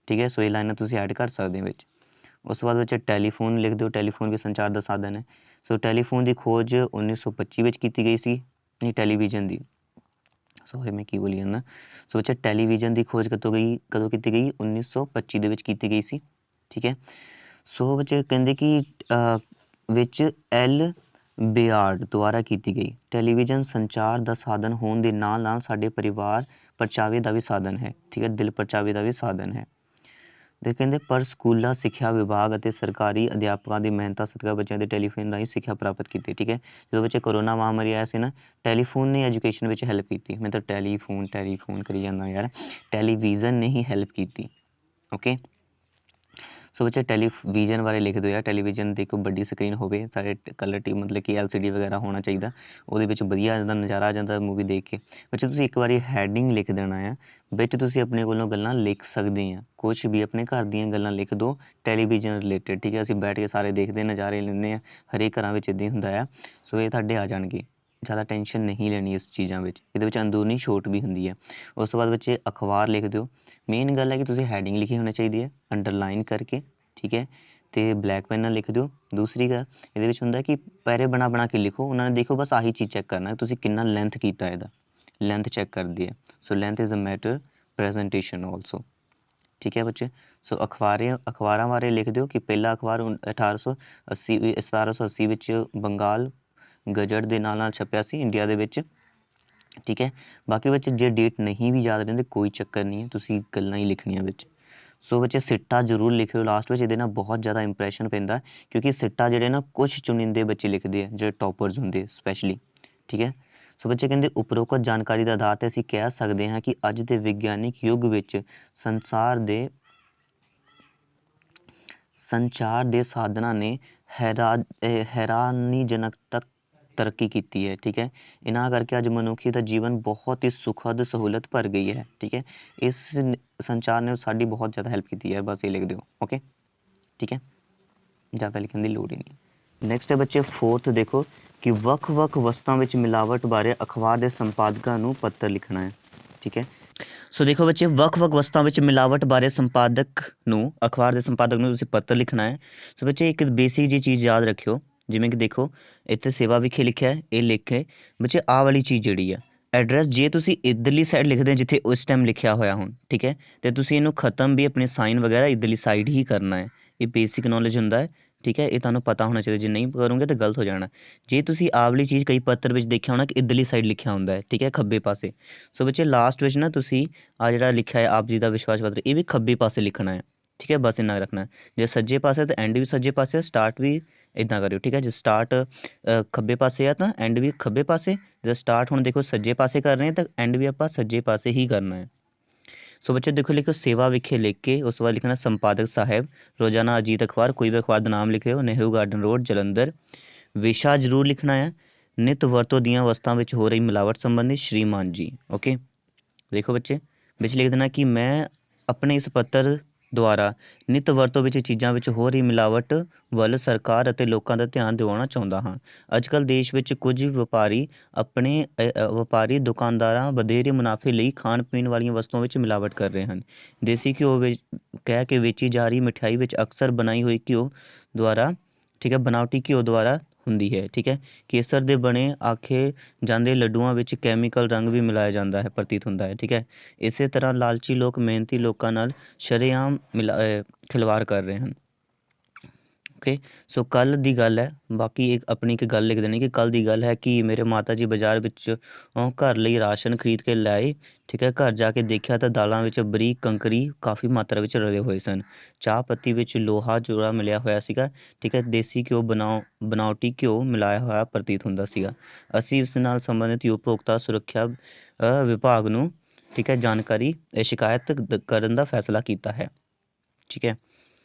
S1: ਠੀਕ ਹੈ, ਸੋ ਇਹ ਲਾਈਨਾਂ ਤੁਸੀਂ ਐਡ ਕਰ ਸਕਦੇ ਹੋ ਵਿੱਚ। ਉਸ ਤੋਂ ਬਾਅਦ ਵਿੱਚ ਟੈਲੀਫੋਨ ਲਿਖ ਦਿਓ, ਟੈਲੀਫੋਨ ਵੀ ਸੰਚਾਰ ਦਾ ਸਾਧਨ ਹੈ। ਸੋ ਟੈਲੀਫੋਨ ਦੀ ਖੋਜ 1925 ਵਿੱਚ ਕੀਤੀ ਗਈ ਸੀ, ਨਹੀਂ ਟੈਲੀਵਿਜ਼ਨ ਦੀ, ਸੋਰੀ ਮੈਂ ਕੀ ਬੋਲੀ ਜਾਂਦਾ। ਸੋ ਬੱਚਾ ਟੈਲੀਵਿਜ਼ਨ ਦੀ ਖੋਜ ਕਦੋਂ ਕੀਤੀ ਗਈ, 1925 ਦੇ ਵਿੱਚ ਕੀਤੀ ਗਈ ਸੀ। ਠੀਕ ਹੈ, ਸੋ ਬੱਚੇ ਕਹਿੰਦੇ ਕਿ ਵਿੱਚ ਐਲ ਬੇਆਰਡ ਦੁਆਰਾ ਕੀਤੀ ਗਈ। ਟੈਲੀਵਿਜ਼ਨ ਸੰਚਾਰ ਦਾ ਸਾਧਨ ਹੋਣ ਦੇ ਨਾਲ ਨਾਲ ਸਾਡੇ ਪਰਿਵਾਰ ਪਰਚਾਵੇ ਦਾ ਵੀ ਸਾਧਨ ਹੈ। ਠੀਕ ਹੈ, ਦਿਲ ਪਰਚਾਵੇ ਦਾ ਵੀ ਸਾਧਨ ਹੈ। ਅਤੇ ਕਹਿੰਦੇ ਪਰ ਸਕੂਲਾਂ, ਸਿੱਖਿਆ ਵਿਭਾਗ ਅਤੇ ਸਰਕਾਰੀ ਅਧਿਆਪਕਾਂ ਦੀ ਮਿਹਨਤਾਂ ਸਦਕਾ ਬੱਚਿਆਂ ਦੇ ਟੈਲੀਫੋਨ ਰਾਹੀਂ ਸਿੱਖਿਆ ਪ੍ਰਾਪਤ ਕੀਤੀ। ਠੀਕ ਹੈ, ਜਦੋਂ ਬੱਚੇ ਕੋਰੋਨਾ ਮਹਾਂਮਾਰੀ ਆਇਆ ਸੀ ਨਾ, ਟੈਲੀਫੋਨ ਨੇ ਐਜੂਕੇਸ਼ਨ ਵਿੱਚ ਹੈਲਪ ਕੀਤੀ। ਮੈਂ ਤਾਂ ਟੈਲੀਫੋਨ ਕਰੀ ਜਾਂਦਾ ਯਾਰ, ਟੈਲੀਵਿਜ਼ਨ ਨੇ ਹੀ ਹੈਲਪ ਕੀਤੀ। ਓਕੇ, ਸੋ ਬੱਚੇ ਟੈਲੀਵਿਜ਼ਨ ਬਾਰੇ ਲਿਖ ਦਿਓ ਯਾਰ। ਟੈਲੀਵਿਜ਼ਨ ਦੀ ਇੱਕ ਵੱਡੀ ਸਕਰੀਨ ਹੋਵੇ, ਸਾਡੇ ਕਲਰ ਮਤਲਬ ਕਿ LCD ਵਗੈਰਾ ਹੋਣਾ ਚਾਹੀਦਾ, ਉਹਦੇ ਵਿੱਚ ਵਧੀਆ ਜਾਂਦਾ ਨਜ਼ਾਰਾ ਆ ਜਾਂਦਾ ਮੂਵੀ ਦੇਖ ਕੇ। ਬੱਚੇ ਤੁਸੀਂ ਇੱਕ ਵਾਰੀ ਹੈਡਿੰਗ ਲਿਖ ਦੇਣਾ ਆ, ਵਿੱਚ ਤੁਸੀਂ ਆਪਣੇ ਕੋਲੋਂ ਗੱਲਾਂ ਲਿਖ ਸਕਦੇ ਆ, ਕੁਛ ਵੀ ਆਪਣੇ ਘਰ ਦੀਆਂ ਗੱਲਾਂ ਲਿਖ ਦਿਓ ਟੈਲੀਵਿਜ਼ਨ ਰਿਲੇਟਡ। ਠੀਕ ਹੈ, ਅਸੀਂ ਬੈਠ ਕੇ ਸਾਰੇ ਦੇਖਦੇ ਨਜ਼ਾਰੇ ਲੈਂਦੇ ਹਾਂ, ਹਰੇਕ ਘਰਾਂ ਵਿੱਚ ਇੱਦਾਂ ਹੀ ਹੁੰਦਾ ਆ। ਸੋ ਇਹ ਤੁਹਾਡੇ ਆ ਜਾਣਗੇ, ਜ਼ਿਆਦਾ ਟੈਨਸ਼ਨ ਨਹੀਂ ਲੈਣੀ ਇਸ ਚੀਜ਼ਾਂ ਵਿੱਚ। ਇਹਦੇ ਵਿੱਚ ਅੰਦਰੂਨੀ ਛੋਟ ਵੀ ਹੁੰਦੀ ਹੈ। ਉਸ ਤੋਂ ਬਾਅਦ ਬੱਚੇ ਅਖਬਾਰ ਲਿਖ ਦਿਓ। ਮੇਨ ਗੱਲ ਹੈ ਕਿ ਤੁਸੀਂ ਹੈਡਿੰਗ ਲਿਖੀ ਹੋਣੀ ਚਾਹੀਦੀ ਹੈ ਅੰਡਰਲਾਈਨ ਕਰਕੇ। ਠੀਕ ਹੈ, ਤੇ ਬਲੈਕ ਪੈਨ ਨਾਲ ਲਿਖ ਦਿਓ। ਦੂਸਰੀ ਗੱਲ ਇਹਦੇ ਵਿੱਚ ਹੁੰਦਾ ਕਿ ਪੈਰੇ ਬਣਾ ਕੇ ਲਿਖੋ, ਉਹਨਾਂ ਨੇ ਦੇਖੋ ਬਸ ਆਹੀ ਚੀਜ਼ ਚੈੱਕ ਕਰਨਾ ਤੁਸੀਂ ਕਿੰਨਾ ਲੈਂਥ ਕੀਤਾ ਇਹਦਾ, ਲੈਂਥ ਚੈੱਕ ਕਰਦੀ ਹੈ। So length is a matter presentation also, ਠੀਕ ਹੈ ਬੱਚੇ। ਸੋ ਅਖਬਾਰਾਂ ਬਾਰੇ ਲਿਖ ਦਿਓ ਕਿ ਪਹਿਲਾ ਅਖਬਾਰ 1780 ਵਿੱਚ ਬੰਗਾਲ ਗਜਟ ਦੇ ਨਾਲ ਛਪਿਆ ਸੀ ਇੰਡੀਆ ਦੇ ਵਿੱਚ, ਠੀਕ ਹੈ। ਬਾਕੀ ਬੱਚੇ ਜੇ ਡੇਟ ਨਹੀਂ ਵੀ ਯਾਦ ਰਹਿੰਦੇ ਕੋਈ ਚੱਕਰ ਨਹੀਂ ਹੈ, ਤੁਸੀਂ ਗੱਲਾਂ ਹੀ ਲਿਖਣੀਆਂ ਵਿੱਚ। ਸੋ ਬੱਚੇ ਸਿੱਟਾ ਜ਼ਰੂਰ ਲਿਖਿਓ ਲਾਸਟ ਵਿੱਚ, ਇਹਦੇ ਨਾਲ ਬਹੁਤ ਜ਼ਿਆਦਾ ਇੰਪਰੈਸ਼ਨ ਪੈਂਦਾ ਕਿਉਂਕਿ ਸਿੱਟਾ ਜਿਹੜੇ ਨਾ ਕੁਛ ਚੁਣਿੰਦੇ ਬੱਚੇ ਲਿਖਦੇ ਆ ਜਿਹੜੇ ਟੋਪਰਸ ਹੁੰਦੇ ਸਪੈਸ਼ਲੀ, ਠੀਕ ਹੈ। ਸੋ ਬੱਚੇ ਕਹਿੰਦੇ ਉਪਰੋਕਤ ਜਾਣਕਾਰੀ ਦਾ ਆਧਾਰ 'ਤੇ ਅਸੀਂ ਕਹਿ ਸਕਦੇ ਹਾਂ ਕਿ ਅੱਜ ਦੇ ਵਿਗਿਆਨਿਕ ਯੁੱਗ ਵਿੱਚ ਸੰਚਾਰ ਦੇ ਸਾਧਨਾਂ ਨੇ ਹੈਰਾਨੀਜਨਕ ਤੱਕ ਤਰੱਕੀ ਕੀਤੀ ਹੈ, ਠੀਕ ਹੈ। ਇਹਨਾਂ ਕਰਕੇ ਅੱਜ ਮਨੁੱਖੀ ਦਾ ਜੀਵਨ ਬਹੁਤ ਹੀ ਸੁਖਦ ਸਹੂਲਤ ਭਰ ਗਈ ਹੈ, ਠੀਕ ਹੈ। ਇਸ ਸੰਚਾਰ ਨੇ ਸਾਡੀ ਬਹੁਤ ਜ਼ਿਆਦਾ ਹੈਲਪ ਕੀਤੀ ਹੈ, ਬਸ ਇਹ ਲਿਖ ਦਿਓ, ਓਕੇ, ਠੀਕ ਹੈ। ਜ਼ਿਆਦਾ ਲਿਖਣ ਦੀ ਲੋੜ ਹੀ ਨਹੀਂ। ਨੈਕਸਟ ਹੈ ਬੱਚੇ 4th ਦੇਖੋ ਕਿ ਵੱਖ ਵਸਤਾਂ ਵਿੱਚ ਮਿਲਾਵਟ ਬਾਰੇ ਅਖਬਾਰ ਦੇ ਸੰਪਾਦਕਾਂ ਨੂੰ ਪੱਤਰ ਲਿਖਣਾ ਹੈ, ਠੀਕ ਹੈ। ਸੋ ਦੇਖੋ ਬੱਚੇ ਵੱਖ ਵਸਤਾਂ ਵਿੱਚ ਮਿਲਾਵਟ ਬਾਰੇ ਅਖਬਾਰ ਦੇ ਸੰਪਾਦਕ ਨੂੰ ਤੁਸੀਂ ਪੱਤਰ ਲਿਖਣਾ ਹੈ। ਸੋ ਬੱਚੇ ਇੱਕ ਬੇਸਿਕ ਜਿਹੀ ਚੀਜ਼ ਯਾਦ ਰੱਖਿਓ, ਜਿਵੇਂ ਕਿ ਦੇਖੋ ਇੱਥੇ ਸੇਵਾ ਵਿਖੇ ਲਿਖਿਆ ਇਹ ਲਿਖੇ ਬੱਚੇ ਆਹ ਵਾਲੀ ਚੀਜ਼ ਜਿਹੜੀ ਆ ਐਡਰੈਸ, ਜੇ ਤੁਸੀਂ ਇੱਧਰਲੀ ਸਾਈਡ ਲਿਖਦੇ ਜਿੱਥੇ ਉਸ ਟਾਈਮ ਲਿਖਿਆ ਹੋਇਆ ਹੁਣ, ਠੀਕ ਹੈ, ਅਤੇ ਤੁਸੀਂ ਇਹਨੂੰ ਖ਼ਤਮ ਵੀ ਆਪਣੇ ਸਾਈਨ ਵਗੈਰਾ ਇੱਧਰਲੀ ਸਾਈਡ ਹੀ ਕਰਨਾ ਹੈ। ਇਹ ਬੇਸਿਕ ਨੌਲੇਜ ਹੁੰਦਾ ਹੈ, ਠੀਕ ਹੈ। ਇਹ ਤੁਹਾਨੂੰ ਪਤਾ ਹੋਣਾ ਚਾਹੀਦਾ, ਜੇ ਨਹੀਂ ਕਰੋਗੇ ਤਾਂ ਗਲਤ ਹੋ ਜਾਣਾ। ਜੇ ਤੁਸੀਂ ਆਹ ਵਾਲੀ ਚੀਜ਼ ਕਈ ਪੱਤਰ ਵਿੱਚ ਦੇਖਿਆ ਹੋਣਾ ਕਿ ਇੱਧਰਲੀ ਸਾਈਡ ਲਿਖਿਆ ਹੁੰਦਾ ਹੈ, ਠੀਕ ਹੈ, ਖੱਬੇ ਪਾਸੇ। ਸੋ ਬੱਚੇ ਲਾਸਟ ਵਿੱਚ ਨਾ ਤੁਸੀਂ ਆਹ ਜਿਹੜਾ ਲਿਖਿਆ ਹੈ ਆਪ ਜੀ ਦਾ ਵਿਸ਼ਵਾਸ ਪੱਤਰ, ਇਹ ਵੀ ਖੱਬੇ ਪਾਸੇ ਲਿਖਣਾ ਹੈ, ਠੀਕ ਹੈ। ਬਸ ਇੰਨਾ ਰੱਖਣਾ। ਜੇ ਸੱਜੇ ਪਾਸੇ ਤਾਂ ਐਂਡ ਵੀ ਸੱਜੇ ਪਾਸੇ, ਸਟਾਰਟ ਵੀ ਇੱਦਾਂ ਕਰਿਓ, ਠੀਕ ਹੈ। ਜੇ ਸਟਾਰਟ ਖੱਬੇ ਪਾਸੇ ਆ ਤਾਂ ਐਂਡ ਵੀ ਖੱਬੇ ਪਾਸੇ। ਜੇ ਸਟਾਰਟ ਹੁਣ ਦੇਖੋ ਸੱਜੇ ਪਾਸੇ ਕਰ ਰਹੇ ਹਾਂ ਤਾਂ ਐਂਡ ਵੀ ਆਪਾਂ ਸੱਜੇ ਪਾਸੇ ਹੀ ਕਰਨਾ ਹੈ। ਸੋ ਬੱਚੇ ਦੇਖੋ ਲਿਖੋ ਸੇਵਾ ਵਿਖੇ ਲਿਖ ਕੇ ਉਸ ਤੋਂ ਬਾਅਦ ਲਿਖਣਾ ਸੰਪਾਦਕ ਸਾਹਿਬ, ਰੋਜ਼ਾਨਾ ਅਜੀਤ ਅਖਬਾਰ, ਕੋਈ ਵੀ ਅਖਬਾਰ ਦਾ ਨਾਮ ਲਿਖਿਓ, ਨਹਿਰੂ ਗਾਰਡਨ ਰੋਡ ਜਲੰਧਰ। ਵਿਸ਼ਾ ਜ਼ਰੂਰ ਲਿਖਣਾ ਹੈ, ਨਿੱਤ ਵਰਤੋਂ ਦੀਆਂ ਵਸਤਾਂ ਵਿੱਚ ਹੋ ਰਹੀ ਮਿਲਾਵਟ ਸੰਬੰਧੀ ਸ਼੍ਰੀਮਾਨ ਜੀ, ਓਕੇ। ਦੇਖੋ ਬੱਚੇ ਵਿੱਚ ਲਿਖ ਦੇਣਾ ਕਿ ਮੈਂ ਆਪਣੇ ਇਸ ਪੱਤਰ ਦੁਆਰਾ ਨਿੱਤ ਵਰਤੋਂ ਵਿੱਚ ਚੀਜ਼ਾਂ ਵਿੱਚ ਹੋ ਰਹੀ ਮਿਲਾਵਟ ਵੱਲ ਸਰਕਾਰ ਅਤੇ ਲੋਕਾਂ ਦਾ ਧਿਆਨ ਦਿਵਾਉਣਾ ਚਾਹੁੰਦਾ ਹਾਂ। ਅੱਜ ਕੱਲ੍ਹ ਦੇਸ਼ ਵਿੱਚ ਕੁਝ ਵਪਾਰੀ ਦੁਕਾਨਦਾਰਾਂ ਵਧੇਰੇ ਮੁਨਾਫੇ ਲਈ ਖਾਣ ਪੀਣ ਵਾਲੀਆਂ ਵਸਤੂਆਂ ਵਿੱਚ ਮਿਲਾਵਟ ਕਰ ਰਹੇ ਹਨ। ਦੇਸੀ ਘਿਓ ਕਹਿ ਕੇ ਵੇਚੀ ਜਾ ਰਹੀ ਮਿਠਾਈ ਵਿੱਚ ਅਕਸਰ ਬਣਾਈ ਹੋਈ ਘਿਓ ਦੁਆਰਾ, ਠੀਕ ਹੈ, ਬਣਾਵਟੀ ਘਿਓ ਦੁਆਰਾ ਹੁੰਦੀ ਹੈ, ਠੀਕ ਹੈ। ਕੇਸਰ ਦੇ ਬਣੇ ਆਖੇ ਜਾਂਦੇ ਲੱਡੂਆਂ ਵਿੱਚ ਕੈਮੀਕਲ ਰੰਗ ਵੀ ਮਿਲਾਇਆ ਜਾਂਦਾ ਹੈ, ਪ੍ਰਤੀਤ ਹੁੰਦਾ ਹੈ, ਠੀਕ ਹੈ। ਇਸੇ ਤਰ੍ਹਾਂ ਲਾਲਚੀ ਲੋਕ ਮਿਹਨਤੀ ਲੋਕਾਂ ਨਾਲ ਸ਼ਰੇਆਮ ਖਿਲਵਾੜ ਕਰ ਰਹੇ ਹਨ, ਓਕੇ। ਸੋ ਕੱਲ੍ਹ ਦੀ ਗੱਲ ਹੈ, ਬਾਕੀ ਆਪਣੀ ਇੱਕ ਗੱਲ ਲਿਖ ਦੇਣੀ ਕਿ ਕੱਲ੍ਹ ਦੀ ਗੱਲ ਹੈ ਕਿ ਮੇਰੇ ਮਾਤਾ ਜੀ ਬਾਜ਼ਾਰ ਵਿੱਚ ਘਰ ਲਈ ਰਾਸ਼ਨ ਖਰੀਦ ਕੇ ਲਿਆਏ, ਠੀਕ ਹੈ। ਘਰ ਜਾ ਕੇ ਦੇਖਿਆ ਤਾਂ ਦਾਲਾਂ ਵਿੱਚ ਬਰੀਕ ਕੰਕਰੀ ਕਾਫੀ ਮਾਤਰਾ ਵਿੱਚ ਰਲੇ ਹੋਏ ਸਨ। ਚਾਹ ਪੱਤੀ ਵਿੱਚ ਲੋਹਾ ਚੂਰਾ ਮਿਲਿਆ ਹੋਇਆ ਸੀਗਾ, ਠੀਕ ਹੈ। ਦੇਸੀ ਘਿਓ ਬਣਾਵਟੀ ਘਿਓ ਮਿਲਾਇਆ ਹੋਇਆ ਪ੍ਰਤੀਤ ਹੁੰਦਾ ਸੀਗਾ। ਅਸੀਂ ਇਸ ਨਾਲ ਸੰਬੰਧਿਤ ਉਪਭੋਗਤਾ ਸੁਰੱਖਿਆ ਵਿਭਾਗ ਨੂੰ, ਠੀਕ ਹੈ, ਸ਼ਿਕਾਇਤ ਕਰਨ ਦਾ ਫੈਸਲਾ ਕੀਤਾ ਹੈ, ਠੀਕ ਹੈ।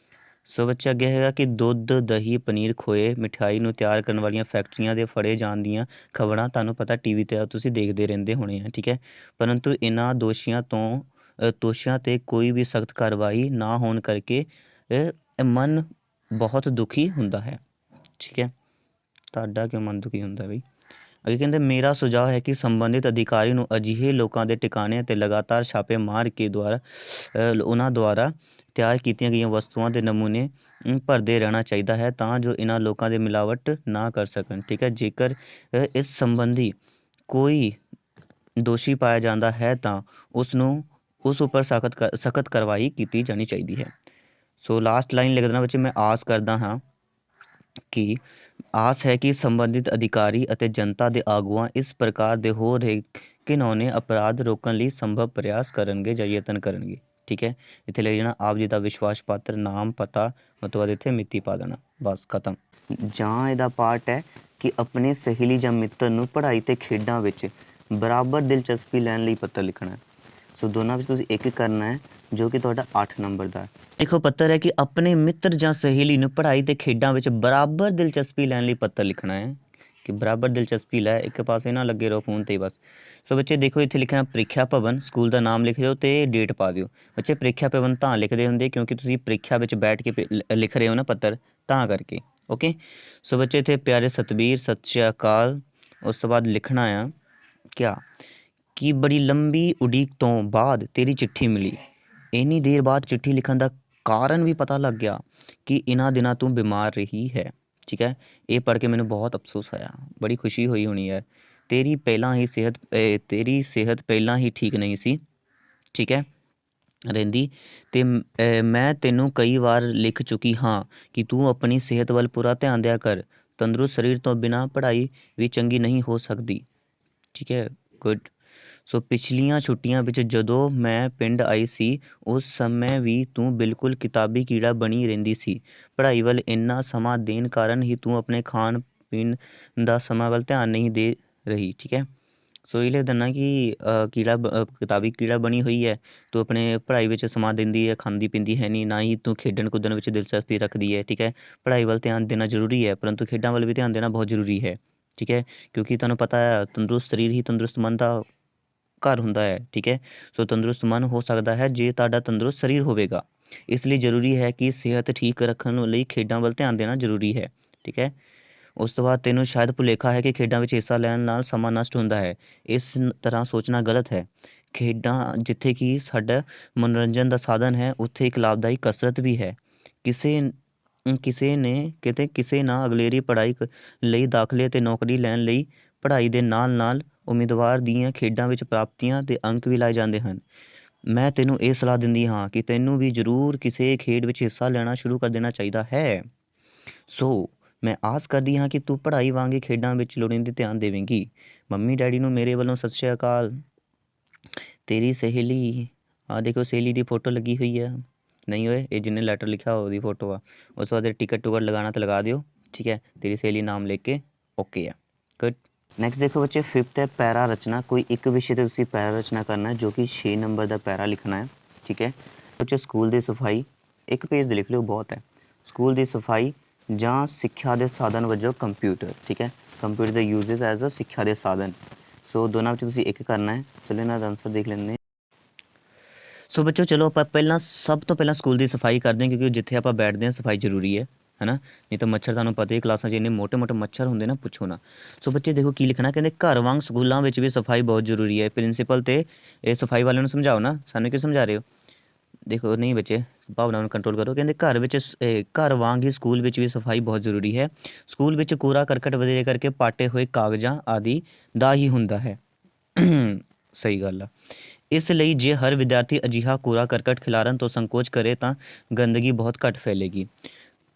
S1: ਸੋ ਬੱਚੇ ਅੱਗੇ ਹੈਗਾ ਕਿ ਦੁੱਧ, ਦਹੀਂ, ਪਨੀਰ, ਖੋਏ, ਮਿਠਾਈ ਨੂੰ ਤਿਆਰ ਕਰਨ ਵਾਲੀਆਂ ਫੈਕਟਰੀਆਂ ਦੇ ਫੜੇ ਜਾਣ ਦੀਆਂ ਖਬਰਾਂ ਤੁਹਾਨੂੰ ਪਤਾ TV 'ਤੇ ਤੁਸੀਂ ਦੇਖਦੇ ਰਹਿੰਦੇ ਹੋਣੇ ਆ, ਠੀਕ ਹੈ। ਪਰੰਤੂ ਇਹਨਾਂ ਦੋਸ਼ੀਆਂ 'ਤੇ ਕੋਈ ਵੀ ਸਖਤ ਕਾਰਵਾਈ ਨਾ ਹੋਣ ਕਰਕੇ ਮਨ ਬਹੁਤ ਦੁਖੀ ਹੁੰਦਾ ਹੈ, ਠੀਕ ਹੈ। ਤੁਹਾਡਾ ਕਿਉਂ ਮਨ ਦੁਖੀ ਹੁੰਦਾ ਬਈ? ਅੱਗੇ ਕਹਿੰਦੇ ਮੇਰਾ ਸੁਝਾਅ ਹੈ ਕਿ ਸੰਬੰਧਿਤ ਅਧਿਕਾਰੀ ਨੂੰ ਅਜਿਹੇ ਲੋਕਾਂ ਦੇ ਟਿਕਾਣਿਆਂ 'ਤੇ ਲਗਾਤਾਰ ਛਾਪੇ ਮਾਰ ਕੇ ਉਹਨਾਂ ਦੁਆਰਾ ਤਿਆਰ ਕੀਤੀਆਂ ਗਈਆਂ ਵਸਤੂਆਂ ਦੇ ਨਮੂਨੇ ਭਰਦੇ ਰਹਿਣਾ ਚਾਹੀਦਾ ਹੈ ਤਾਂ ਜੋ ਇਹਨਾਂ ਲੋਕਾਂ ਦੇ ਮਿਲਾਵਟ ਨਾ ਕਰ ਸਕਣ, ਠੀਕ ਹੈ। ਜੇਕਰ ਇਸ ਸੰਬੰਧੀ ਕੋਈ ਦੋਸ਼ੀ ਪਾਇਆ ਜਾਂਦਾ ਹੈ ਤਾਂ ਉਸ ਉੱਪਰ ਸਖਤ ਕਾਰਵਾਈ ਕੀਤੀ ਜਾਣੀ ਚਾਹੀਦੀ ਹੈ। ਸੋ ਲਾਸਟ ਲਾਈਨ ਲਿਖ ਦੇਣਾ ਬੱਚੇ ਮੈਂ ਆਸ ਹੈ ਕਿ ਸੰਬੰਧਿਤ ਅਧਿਕਾਰੀ ਅਤੇ ਜਨਤਾ ਦੇ ਆਗੂਆਂ ਇਸ ਪ੍ਰਕਾਰ ਦੇ ਹੋ ਰਹੇ ਘਿਨੌਣੇ ਅਪਰਾਧ ਰੋਕਣ ਲਈ ਸੰਭਵ ਪ੍ਰਯਾਸ ਕਰਨਗੇ ਜਾਂ ਯਤਨ ਕਰਨਗੇ, ਠੀਕ ਹੈ। ਇੱਥੇ ਲਿਖ ਜਾਣਾ ਆਪ ਜੀ ਦਾ ਵਿਸ਼ਵਾਸ ਪਾਤਰ, ਨਾਮ, ਪਤਾ, ਮਤਲਬ ਇੱਥੇ ਮਿਤੀ ਪਾ ਦੇਣਾ, ਬਸ ਖਤਮ। ਜਾਂ ਇਹਦਾ ਪਾਰਟ ਹੈ ਕਿ ਆਪਣੇ ਸਹੇਲੀ ਜਾਂ ਮਿੱਤਰ ਨੂੰ ਪੜ੍ਹਾਈ ਅਤੇ ਖੇਡਾਂ ਵਿੱਚ ਬਰਾਬਰ ਦਿਲਚਸਪੀ ਲੈਣ ਲਈ ਪੱਤਰ ਲਿਖਣਾ ਹੈ। ਸੋ ਦੋਨਾਂ ਵਿੱਚ ਤੁਸੀਂ ਇੱਕ ਕਰਨਾ ਹੈ ਜੋ ਕਿ ਤੁਹਾਡਾ 8 ਨੰਬਰ ਦਾ। ਦੇਖੋ ਪੱਤਰ ਹੈ ਕਿ ਆਪਣੇ ਮਿੱਤਰ ਜਾਂ ਸਹੇਲੀ ਨੂੰ ਪੜ੍ਹਾਈ ਅਤੇ ਖੇਡਾਂ ਵਿੱਚ ਬਰਾਬਰ ਦਿਲਚਸਪੀ ਲੈਣ ਲਈ ਪੱਤਰ ਲਿਖਣਾ ਹੈ ਕਿ ਬਰਾਬਰ ਦਿਲਚਸਪੀ ਲੈ, ਇੱਕ ਪਾਸੇ ਨਾ ਲੱਗੇ ਰਹੋ ਫੋਨ 'ਤੇ ਬਸ। ਸੋ ਬੱਚੇ ਦੇਖੋ ਇੱਥੇ ਲਿਖਿਆ ਪ੍ਰੀਖਿਆ ਭਵਨ, ਸਕੂਲ ਦਾ ਨਾਮ ਲਿਖ ਦਿਓ ਅਤੇ ਡੇਟ ਪਾ ਦਿਓ। ਬੱਚੇ ਪ੍ਰੀਖਿਆ ਭਵਨ ਤਾਂ ਲਿਖਦੇ ਹੁੰਦੇ ਕਿਉਂਕਿ ਤੁਸੀਂ ਪ੍ਰੀਖਿਆ ਵਿੱਚ ਬੈਠ ਕੇ ਲਿਖ ਰਹੇ ਹੋ ਨਾ ਪੱਤਰ, ਤਾਂ ਕਰਕੇ, ਓਕੇ। ਸੋ ਬੱਚੇ ਇੱਥੇ ਪਿਆਰੇ ਸਤਬੀਰ, ਸਤਿ ਸ਼੍ਰੀ ਅਕਾਲ। ਉਸ ਤੋਂ ਬਾਅਦ ਲਿਖਣਾ ਆ ਕਿ ਬੜੀ ਲੰਬੀ ਉਡੀਕ ਤੋਂ ਬਾਅਦ ਤੇਰੀ ਚਿੱਠੀ ਮਿਲੀ। ਇੰਨੀ ਦੇਰ ਬਾਅਦ ਚਿੱਠੀ ਲਿਖਣ ਦਾ ਕਾਰਨ ਵੀ ਪਤਾ ਲੱਗ ਗਿਆ ਕਿ ਇਹਨਾਂ ਦਿਨਾਂ ਤੂੰ ਬਿਮਾਰ ਰਹੀ ਹੈ। ਠੀਕ ਹੈ, ਇਹ ਪੜ੍ਹ ਕੇ ਮੈਨੂੰ ਬਹੁਤ ਅਫਸੋਸ ਹੋਇਆ, ਬੜੀ ਖੁਸ਼ੀ ਹੋਈ ਹੋਣੀ ਹੈ। ਤੇਰੀ ਸਿਹਤ ਪਹਿਲਾਂ ਹੀ ਠੀਕ ਨਹੀਂ ਸੀ, ਠੀਕ ਹੈ, ਰਹਿੰਦੀ। ਅਤੇ ਮੈਂ ਤੈਨੂੰ ਕਈ ਵਾਰ ਲਿਖ ਚੁੱਕੀ ਹਾਂ ਕਿ ਤੂੰ ਆਪਣੀ ਸਿਹਤ ਵੱਲ ਪੂਰਾ ਧਿਆਨ ਦਿਆ ਕਰ। ਤੰਦਰੁਸਤ ਸਰੀਰ ਤੋਂ ਬਿਨਾਂ ਪੜ੍ਹਾਈ ਵੀ ਚੰਗੀ ਨਹੀਂ ਹੋ ਸਕਦੀ। ਠੀਕ ਹੈ, ਗੁੱਡ। ਸੋ ਪਿਛਲੀਆਂ ਛੁੱਟੀਆਂ ਵਿੱਚ ਜਦੋਂ ਮੈਂ ਪਿੰਡ ਆਈ ਸੀ, ਉਸ ਸਮੇਂ ਵੀ ਤੂੰ ਬਿਲਕੁਲ ਕਿਤਾਬੀ ਕੀੜਾ ਬਣੀ ਰਹਿੰਦੀ ਸੀ। ਪੜ੍ਹਾਈ ਵੱਲ ਇੰਨਾ ਸਮਾਂ ਦੇਣ ਕਾਰਨ ਹੀ ਤੂੰ ਆਪਣੇ ਖਾਣ ਪੀਣ ਦਾ ਸਮਾਂ ਵੱਲ ਧਿਆਨ ਨਹੀਂ ਦੇ ਰਹੀ। ਠੀਕ ਹੈ, ਸੋ ਇਹ ਲਿਖ ਦਿੰਦਾ ਕਿ ਕਿਤਾਬੀ ਕੀੜਾ ਬਣੀ ਹੋਈ ਹੈ, ਤੂੰ ਆਪਣੇ ਪੜ੍ਹਾਈ ਵਿੱਚ ਸਮਾਂ ਦਿੰਦੀ ਹੈ, ਖਾਂਦੀ ਪੀਂਦੀ ਹੈ ਨਹੀਂ, ਨਾ ਹੀ ਤੂੰ ਖੇਡਣ ਕੁੱਦਣ ਵਿੱਚ ਦਿਲਚਸਪੀ ਰੱਖਦੀ ਹੈ। ਠੀਕ ਹੈ, ਪੜ੍ਹਾਈ ਵੱਲ ਧਿਆਨ ਦੇਣਾ ਜ਼ਰੂਰੀ ਹੈ, ਪਰੰਤੂ ਖੇਡਾਂ ਵੱਲ ਵੀ ਧਿਆਨ ਦੇਣਾ ਬਹੁਤ ਜ਼ਰੂਰੀ ਹੈ। ਠੀਕ ਹੈ, ਕਿਉਂਕਿ ਤੁਹਾਨੂੰ ਪਤਾ ਹੈ ਤੰਦਰੁਸਤ ਸਰੀਰ ਹੀ ਤੰਦਰੁਸਤ ਮਨ ਦਾ ਘਰ ਹੁੰਦਾ ਹੈ। ਠੀਕ ਹੈ, ਸੋ ਤੰਦਰੁਸਤ ਮਨ ਹੋ ਸਕਦਾ ਹੈ ਜੇ ਤੁਹਾਡਾ ਤੰਦਰੁਸਤ ਸਰੀਰ ਹੋਵੇਗਾ। ਇਸ ਲਈ ਜ਼ਰੂਰੀ ਹੈ ਕਿ ਸਿਹਤ ਠੀਕ ਰੱਖਣ ਲਈ ਖੇਡਾਂ ਵੱਲ ਧਿਆਨ ਦੇਣਾ ਜ਼ਰੂਰੀ ਹੈ। ਠੀਕ ਹੈ, ਉਸ ਤੋਂ ਬਾਅਦ ਤੈਨੂੰ ਸ਼ਾਇਦ ਭੁਲੇਖਾ ਹੈ ਕਿ ਖੇਡਾਂ ਵਿੱਚ ਹਿੱਸਾ ਲੈਣ ਨਾਲ ਸਮਾਂ ਨਸ਼ਟ ਹੁੰਦਾ ਹੈ। ਇਸ ਤਰ੍ਹਾਂ ਸੋਚਣਾ ਗਲਤ ਹੈ। ਖੇਡਾਂ ਜਿੱਥੇ ਕਿ ਸਾਡਾ ਮਨੋਰੰਜਨ ਦਾ ਸਾਧਨ ਹੈ, ਉੱਥੇ ਇੱਕ ਲਾਭਦਾਇਕ ਕਸਰਤ ਵੀ ਹੈ। ਕਿਸੇ ਨਾ ਅਗਲੇਰੀ ਪੜ੍ਹਾਈ ਲਈ ਦਾਖਲੇ ਅਤੇ ਨੌਕਰੀ ਲੈਣ ਲਈ ਪੜ੍ਹਾਈ ਦੇ ਨਾਲ ਨਾਲ ਉਮੀਦਵਾਰ ਦੀਆਂ ਖੇਡਾਂ ਵਿੱਚ ਪ੍ਰਾਪਤੀਆਂ ਅਤੇ ਅੰਕ ਵੀ ਲਾਏ ਜਾਂਦੇ ਹਨ। ਮੈਂ ਤੈਨੂੰ ਇਹ ਸਲਾਹ ਦਿੰਦੀ ਹਾਂ ਕਿ ਤੈਨੂੰ ਵੀ ਜ਼ਰੂਰ ਕਿਸੇ ਖੇਡ ਵਿੱਚ ਹਿੱਸਾ ਲੈਣਾ ਸ਼ੁਰੂ ਕਰ ਦੇਣਾ ਚਾਹੀਦਾ ਹੈ। ਸੋ ਮੈਂ ਆਸ ਕਰਦੀ ਹਾਂ ਕਿ ਤੂੰ ਪੜ੍ਹਾਈ ਵਾਂਗ ਹੀ ਖੇਡਾਂ ਵਿੱਚ ਲੋੜੀਂਦੀ ਧਿਆਨ ਦੇਵੇਂਗੀ। ਮੰਮੀ ਡੈਡੀ ਨੂੰ ਮੇਰੇ ਵੱਲੋਂ ਸਤਿ ਸ਼੍ਰੀ ਅਕਾਲ। ਤੇਰੀ ਸਹੇਲੀ, ਆਹ ਦੇਖੋ ਸਹੇਲੀ ਦੀ ਫੋਟੋ ਲੱਗੀ ਹੋਈ ਹੈ। ਨਹੀਂ ਓਏ, ਇਹ ਜਿਹਨੇ ਲੈਟਰ ਲਿਖਿਆ ਉਹਦੀ ਫੋਟੋ ਆ। ਉਸ ਤੋਂ ਬਾਅਦ ਟਿਕਟ ਟੁਕਟ ਲਗਾਉਣਾ ਤਾਂ ਲਗਾ ਦਿਓ। ਠੀਕ ਹੈ, ਤੇਰੀ ਸਹੇਲੀ ਨਾਮ ਲਿਖ ਕੇ ਓਕੇ ਆ, ਗੁੱਡ। ਨੈਕਸਟ ਦੇਖੋ ਬੱਚੇ, 5th ਹੈ ਪੈਰਾ ਰਚਨਾ। ਕੋਈ ਇੱਕ ਵਿਸ਼ੇ 'ਤੇ ਤੁਸੀਂ ਪੈਰਾ ਰਚਨਾ ਕਰਨਾ ਜੋ ਕਿ 6 ਨੰਬਰ ਦਾ ਪੈਰਾ ਲਿਖਣਾ ਹੈ। ਠੀਕ ਹੈ, ਬੱਚੇ ਸਕੂਲ ਦੀ ਸਫਾਈ, ਇੱਕ ਪੇਜ 'ਤੇ ਲਿਖ ਲਿਓ, ਬਹੁਤ ਹੈ। ਸਕੂਲ ਦੀ ਸਫਾਈ ਜਾਂ ਸਿੱਖਿਆ ਦੇ ਸਾਧਨ ਵਜੋਂ ਕੰਪਿਊਟਰ। ਠੀਕ ਹੈ, ਕੰਪਿਊਟਰ ਦੇ ਯੂਜ਼ਸ ਐਜ਼ ਅ ਸਿੱਖਿਆ ਦੇ ਸਾਧਨ। ਸੋ ਦੋਨਾਂ ਵਿੱਚ ਤੁਸੀਂ ਇੱਕ ਕਰਨਾ ਹੈ। ਚਲੋ ਇਹਨਾਂ ਦਾ ਆਨਸਰ ਦੇਖ ਲੈਂਦੇ ਹਾਂ। ਸੋ ਬੱਚੋ ਚਲੋ ਆਪਾਂ ਸਭ ਤੋਂ ਪਹਿਲਾਂ ਸਕੂਲ ਦੀ ਸਫਾਈ ਕਰਦੇ ਹਾਂ, ਕਿਉਂਕਿ ਜਿੱਥੇ ਆਪਾਂ ਬੈਠਦੇ ਹਾਂ ਸਫਾਈ ਜ਼ਰੂਰੀ ਹੈ ਨਾ। ਨਹੀਂ ਤਾਂ ਮੱਛਰ, ਤੁਹਾਨੂੰ ਪਤਾ ਹੀ ਕਲਾਸਾਂ 'ਚ ਇੰਨੇ ਮੋਟੇ ਮੋਟੇ ਮੱਛਰ ਹੁੰਦੇ ਨਾ, ਪੁੱਛੋ ਨਾ। ਸੋ ਬੱਚੇ ਦੇਖੋ ਕੀ ਲਿਖਣਾ, ਕਹਿੰਦੇ ਘਰ ਵਾਂਗ ਸਕੂਲਾਂ ਵਿੱਚ ਵੀ ਸਫਾਈ ਬਹੁਤ ਜ਼ਰੂਰੀ ਹੈ। ਪ੍ਰਿੰਸੀਪਲ ਅਤੇ ਇਹ ਸਫਾਈ ਵਾਲਿਆਂ ਨੂੰ ਸਮਝਾਓ ਨਾ, ਸਾਨੂੰ ਕਿਉਂ ਸਮਝਾ ਰਹੇ ਹੋ। ਦੇਖੋ ਨਹੀਂ ਬੱਚੇ, ਭਾਵਨਾ ਨੂੰ ਕੰਟਰੋਲ ਕਰੋ। ਕਹਿੰਦੇ ਘਰ ਵਾਂਗ ਹੀ ਸਕੂਲ ਵਿੱਚ ਵੀ ਸਫਾਈ ਬਹੁਤ ਜ਼ਰੂਰੀ ਹੈ। ਸਕੂਲ ਵਿੱਚ ਕੂੜਾ ਕਰਕਟ ਵਧੇਰੇ ਕਰਕੇ ਪਾਟੇ ਹੋਏ ਕਾਗਜ਼ਾਂ ਆਦਿ ਦਾ ਹੀ ਹੁੰਦਾ ਹੈ। ਸਹੀ ਗੱਲ ਆ। ਇਸ ਲਈ ਜੇ ਹਰ ਵਿਦਿਆਰਥੀ ਅਜਿਹਾ ਕੂੜਾ ਕਰਕਟ ਖਿਲਾਰਨ ਤੋਂ ਸੰਕੋਚ ਕਰੇ ਤਾਂ ਗੰਦਗੀ ਬਹੁਤ ਘੱਟ ਫੈਲੇਗੀ।